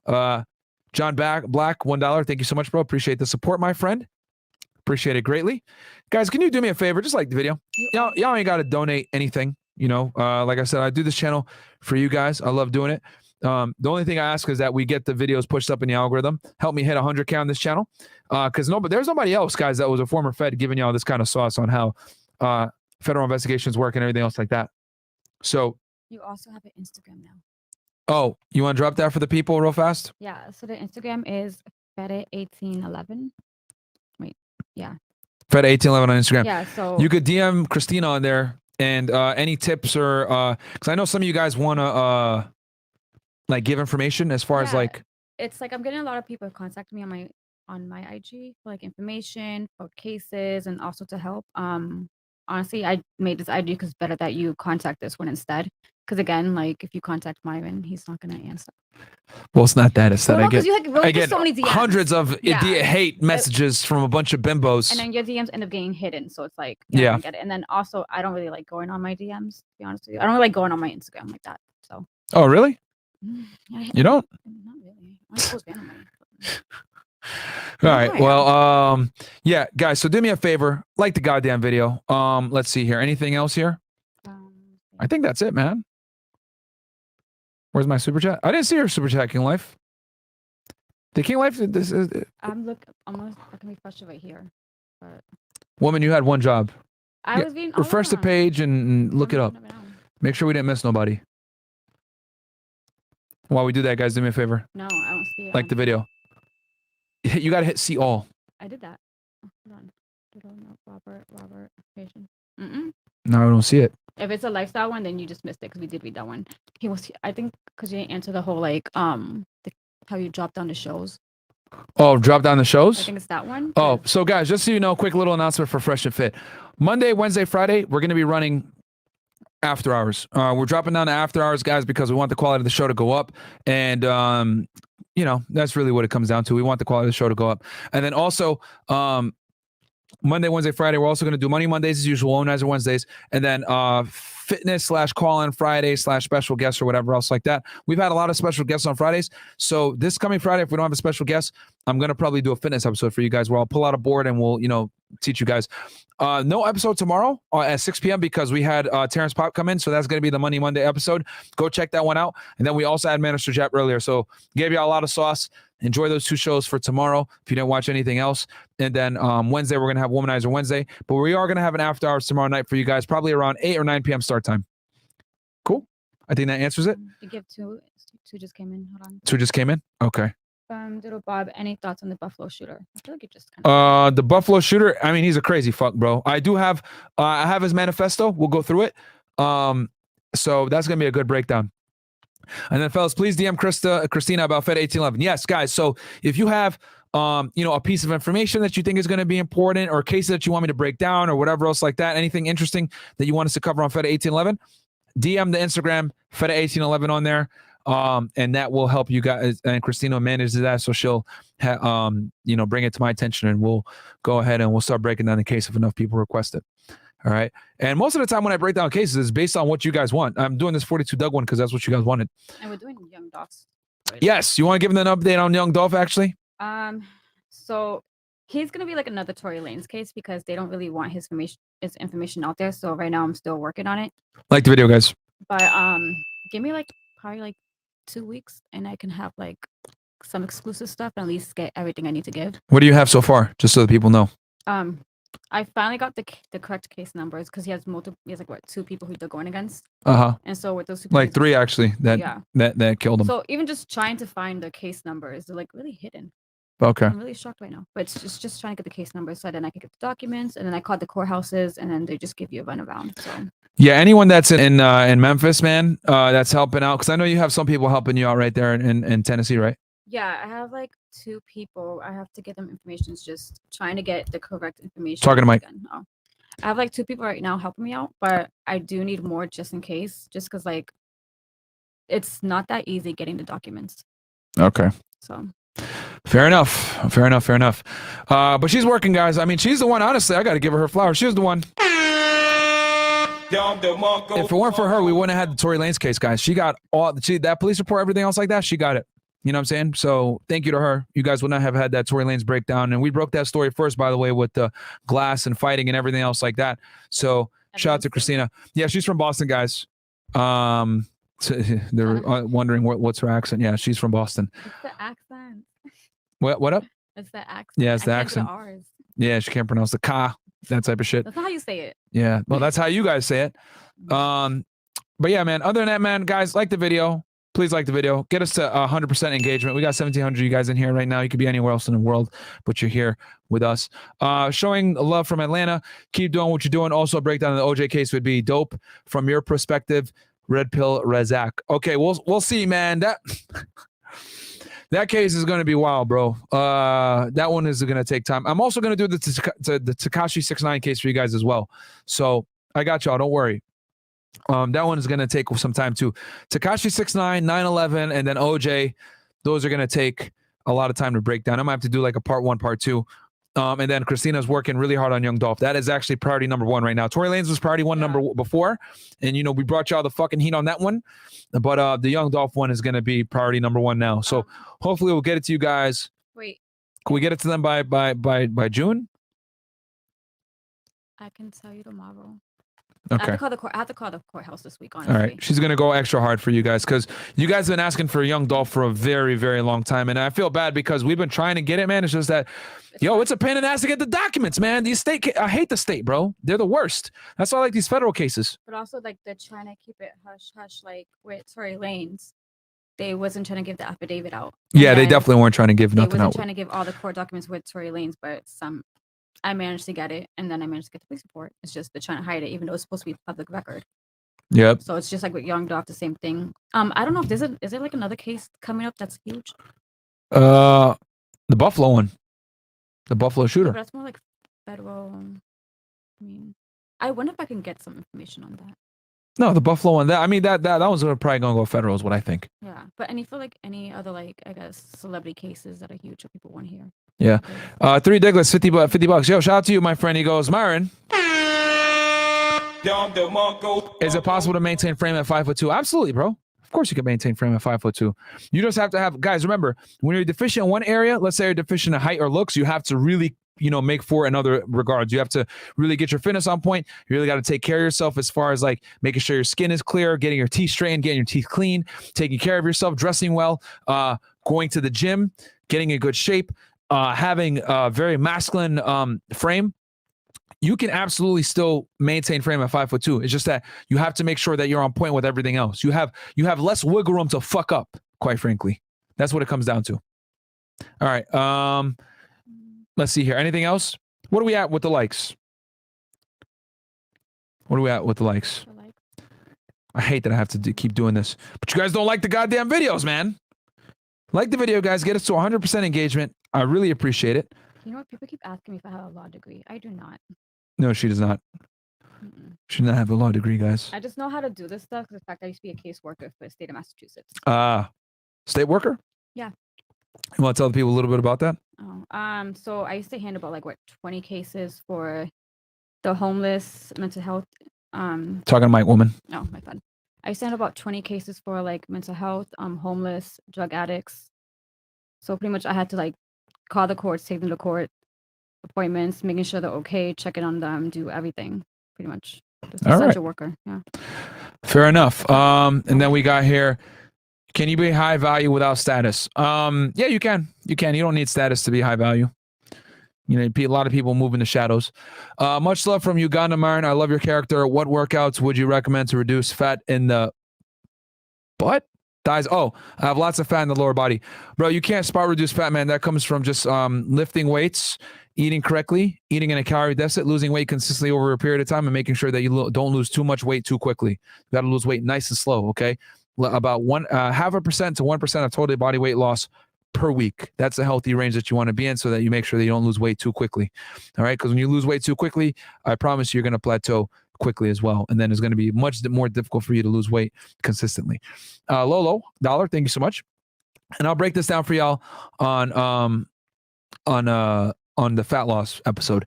John Black, $1. Thank you so much, bro. Appreciate the support, my friend. Appreciate it greatly. Guys, can you do me a favor? Just like the video. Y'all ain't got to donate anything. Like I said, I do this channel for you guys. I love doing it. The only thing I ask is that we get the videos pushed up in the algorithm. Help me hit 100K on this channel. Because there's nobody else, guys, that was a former Fed giving y'all this kind of sauce on how federal investigations work and everything else like that. So you also have an Instagram now. Oh, you want to drop that for the people real fast? Yeah. So the Instagram is Fed1811. Wait. Yeah. Fed1811 on Instagram. Yeah. So you could DM Christina on there And any tips or because I know some of you guys want to like give information as far as Yeah. like It's like I'm getting a lot of people contacting me on my IG for like information for cases and also to help. Honestly, I made this IG because it's better that you contact this one instead. Because again, like if you contact Myron, he's not gonna answer. well, it's not that. It's that Well, I no, 'cause get you like, I get so many DMs. hundreds of Yeah. hate messages from a bunch of bimbos. And then your DMs end up getting hidden, so it's like Yeah. I don't get it. And then also, I don't really like going on my DMs. To be honest with you, I don't really like going on my Instagram like that. So. Oh, really? You don't? Not really. I post randomly. All right. Well, yeah, guys. So do me a favor, like the goddamn video. Let's see here. Anything else here? I think that's it, man. Where's my super chat? I didn't see your super chat, King Life. The King Life. This is I'm almost. I can refresh it right here. But woman. You had one job. I was being. Refresh the page and look it up. Make sure we didn't miss nobody. While we do that, guys, do me a favor. No, I don't see it. Like the video. You gotta hit see all. I did that. Oh, hold on. Robert. Patient. No, I don't see it. If it's a lifestyle one, then you just missed it because we did read that one. He was. I think because you didn't answer the whole like how you drop down the shows. Oh, drop down the shows? I think it's that one. Oh, so guys, just so you know, quick little announcement for Fresh and Fit. Monday, Wednesday, Friday, we're gonna be running after hours. We're dropping down to after hours, guys, because we want the quality of the show to go up. And you know, that's really what it comes down to. We want the quality of the show to go up. And then also, Monday, Wednesday, Friday, we're also going to do Money Mondays as usual, Womanizer Wednesdays, and then fitness / call-in Friday / special guests or whatever else like that. We've had a lot of special guests on Fridays. So this coming Friday, if we don't have a special guest, I'm going to probably do a fitness episode for you guys where I'll pull out a board and we'll, you know, teach you guys. No episode tomorrow at 6 p.m. because we had Terrence Pop come in. So that's going to be the Money Monday episode. Go check that one out. And then we also had Minister Jap earlier. So gave you a lot of sauce. Enjoy those two shows for tomorrow if you didn't watch anything else. And then Wednesday, we're going to have Womanizer Wednesday. But we are going to have an after hours tomorrow night for you guys, probably around 8 or 9 p.m. start time. Cool. I think that answers it. You give two just came in. Hold on. Two just came in? Okay. Doodle Bob, any thoughts on the Buffalo shooter? I feel like it just kind of... The Buffalo shooter, I mean, he's a crazy fuck, bro. I do have I have his manifesto. We'll go through it. So that's gonna be a good breakdown. And then fellas, please DM Christina about Fed 1811. Yes, guys. So if you have you know, a piece of information that you think is going to be important or a case that you want me to break down or whatever else like that, anything interesting that you want us to cover on Fed 1811, DM the Instagram Fed 1811 on there. And that will help you guys. And Christina manages that, so she'll, you know, bring it to my attention, and we'll go ahead and we'll start breaking down the case if enough people request it. All right. And most of the time when I break down cases, it's based on what you guys want. I'm doing this 42 Dugg one because that's what you guys wanted. And we're doing Young Dolph. Right? Yes. You want to give them an update on Young Dolph, actually? So he's gonna be like another Tory Lanez case because they don't really want his information out there. So right now I'm still working on it. Like the video, guys. But give me like probably like 2 weeks and I can have like some exclusive stuff and at least get everything I need to give. What do you have so far, just so that people know? I finally got the correct case numbers because he has like what, 2 people who they're going against. And so with those 2 like 3 actually that killed him. So even just trying to find the case numbers, they're like really hidden. Okay. I'm really shocked right now. But it's just trying to get the case numbers so then I can get the documents, and then I called the courthouses and then they just give you a runaround. So yeah, anyone that's in Memphis, man, that's helping out, because I know you have some people helping you out right there in Tennessee, right? yeah, I have like 2 people. I have to get them information. It's just trying to get the correct information. Talking to Mike. Oh. I have like 2 people right now helping me out, but I do need more just in case, just because like it's not that easy getting the documents. Okay. So fair enough. But she's working, guys. I mean, she's the one, honestly, I got to give her flowers. She was the one. If it weren't for her, we wouldn't have had the Tory Lanez case, guys. She got that police report, everything else like that. She got it. You know what I'm saying? So thank you to her. You guys would not have had that Tory Lanez breakdown. And we broke that story first, by the way, with the glass and fighting and everything else like that. So shout out to Christina. Yeah, she's from Boston, guys. They're wondering what's her accent. Yeah, she's from Boston. It's the accent. What up? It's the accent. Yeah, it's the I can't accent. do the R's. Yeah, she can't pronounce the ka, that type of shit. That's not how you say it. Yeah, well, that's how you guys say it. But yeah, man, other than that, man, guys, like the video. Please like the video. Get us to 100% engagement. We got 1,700 you guys in here right now. You could be anywhere else in the world, but you're here with us. Showing love from Atlanta. Keep doing what you're doing. Also, a breakdown of the OJ case would be dope from your perspective. Red Pill Razak. Okay, we'll see, man. That case is going to be wild, bro. That one is going to take time. I'm also going to do the Tekashi 6ix9ine case for you guys as well. So I got y'all. Don't worry. That one is going to take some time too. Tekashi 6ix9ine, 9/11, and then OJ. Those are going to take a lot of time to break down. I might have to do like a part 1, part 2. And then Christina's working really hard on Young Dolph. That is actually priority number 1 right now. Tory Lanez was priority 1 number before. And, you know, we brought y'all the fucking heat on that one. But the Young Dolph one is going to be priority number 1 now. So hopefully we'll get it to you guys. Wait. Can we get it to them by June? I can tell you tomorrow. Okay. I have to call the courthouse this week, honestly. All right. She's going to go extra hard for you guys because you guys have been asking for a Young Dolph for a very, very long time. And I feel bad because we've been trying to get it, man. It's just that, it's a pain in the ass to get the documents, man. These I hate the state, bro. They're the worst. That's why I like these federal cases. But also, like, they're trying to keep it hush-hush, like, with Tory Lanez. They wasn't trying to give the affidavit out. Yeah, they definitely weren't trying to give nothing out. They wasn't trying to give all the court documents with Tory Lanez, but I managed to get it, and then I managed to get the police report. It's just they're trying to hide it, even though it's supposed to be public record. Yep. So it's just like with Young Dolph, the same thing. I don't know if is there like another case coming up that's huge? The Buffalo one, the Buffalo shooter. But that's more like federal. I wonder if I can get some information on that. No, the Buffalo one. That one's probably gonna go federal, is what I think. Yeah, but any other like I guess celebrity cases that are huge that people want to hear. Yeah. 3 Douglas, $50. Yo, shout out to you, my friend. He goes, Myron. Is it possible to maintain frame at 5'2"? Absolutely, bro. Of course you can maintain frame at 5'2". You just have to have, guys, remember, when you're deficient in one area, let's say you're deficient in height or looks, you have to really, make for in other regards. You have to really get your fitness on point. You really got to take care of yourself as far as like making sure your skin is clear, getting your teeth straightened, getting your teeth clean, taking care of yourself, dressing well, going to the gym, getting in good shape, having a very masculine frame. You can absolutely still maintain frame at 5'2". It's just that you have to make sure that you're on point with everything else. You have less wiggle room to fuck up, quite frankly. That's what it comes down to. All right. Let's see here. Anything else? What are we at with the likes? I hate that I have to keep doing this, but you guys don't like the goddamn videos, man. Like the video, guys. Get us to 100% engagement. I really appreciate it. You know what? People keep asking me if I have a law degree. I do not. No, she does not. She does not have a law degree, guys. I just know how to do this stuff because, in fact, I used to be a caseworker for the state of Massachusetts. State worker? Yeah. You want to tell the people a little bit about that? Oh, so I used to handle about 20 cases for the homeless, mental health. Talking to my woman. Oh, my bad. I used to handle about 20 cases for mental health, homeless, drug addicts. So pretty much I had to call the courts, take them to court, appointments, making sure they're okay, checking on them, do everything, pretty much. Just a social worker. Yeah. Fair enough. And then we got here. Can you be high value without status? Yeah, you can. You can. You don't need status to be high value. A lot of people move in the shadows. Much love from Uganda, Myron. I love your character. What workouts would you recommend to reduce fat in the butt? Thighs. Oh, I have lots of fat in the lower body. Bro, you can't spot reduce fat, man. That comes from just lifting weights, eating correctly, eating in a calorie deficit, losing weight consistently over a period of time, and making sure that you don't lose too much weight too quickly. You got to lose weight nice and slow, okay? About 0.5% to 1% of total body weight loss per week. That's a healthy range that you want to be in so that you make sure that you don't lose weight too quickly. All right? Because when you lose weight too quickly, I promise you're going to plateau quickly as well. And then it's going to be much more difficult for you to lose weight consistently. Lolo, $1, thank you so much. And I'll break this down for y'all on the fat loss episode.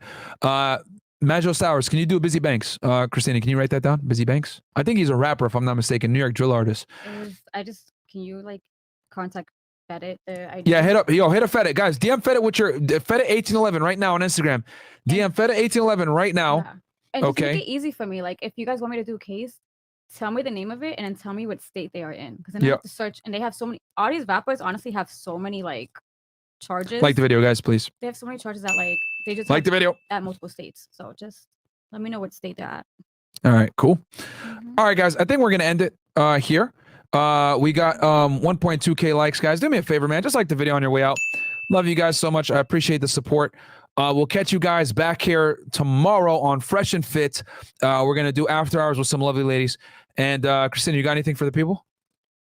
Majo Stowers, can you do Busy Banks? Christina, can you write that down? Busy Banks? I think he's a rapper, if I'm not mistaken. New York drill artist. Can you contact Fedit? Yeah, hit up Fedit. Guys, DM Fedit with your Fedit1811 right now on Instagram. DM Fedit1811 right now. Yeah. And just make it easy for me. If you guys want me to do a case, tell me the name of it and then tell me what state they are in. Because then I have to search, and they have so many. All these rappers honestly have so many charges. Like the video, guys, please. They have so many charges that they just like the video at multiple states. So just let me know what state they're at. All right, cool. All right, guys, I think we're gonna end it here. We got 1.2K likes, guys. Do me a favor, man. Just like the video on your way out. Love you guys so much. I appreciate the support. We'll catch you guys back here tomorrow on Fresh and Fit. We're gonna do after hours with some lovely ladies. And Christina, you got anything for the people?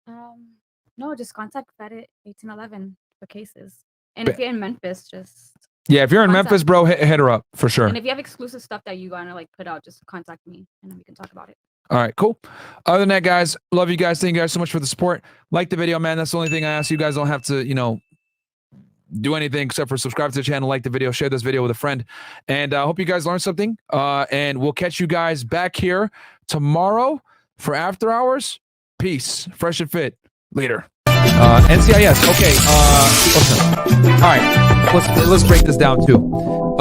No, just contact Fed 1811 for cases. And if you're in Memphis, just if you're in contact Memphis, bro, hit her up for sure. And if you have exclusive stuff that you wanna like put out, just contact me and then we can talk about it. All right, cool. Other than that, guys, love you guys. Thank you guys so much for the support. Like the video, man. That's the only thing I ask. You guys don't have to, do anything except for subscribe to the channel, like the video, share this video with a friend. And I hope you guys learned something. And we'll catch you guys back here tomorrow for after hours. Peace. Fresh and Fit. Later. NCIS. Okay. Listen. All right. Let's break this down too.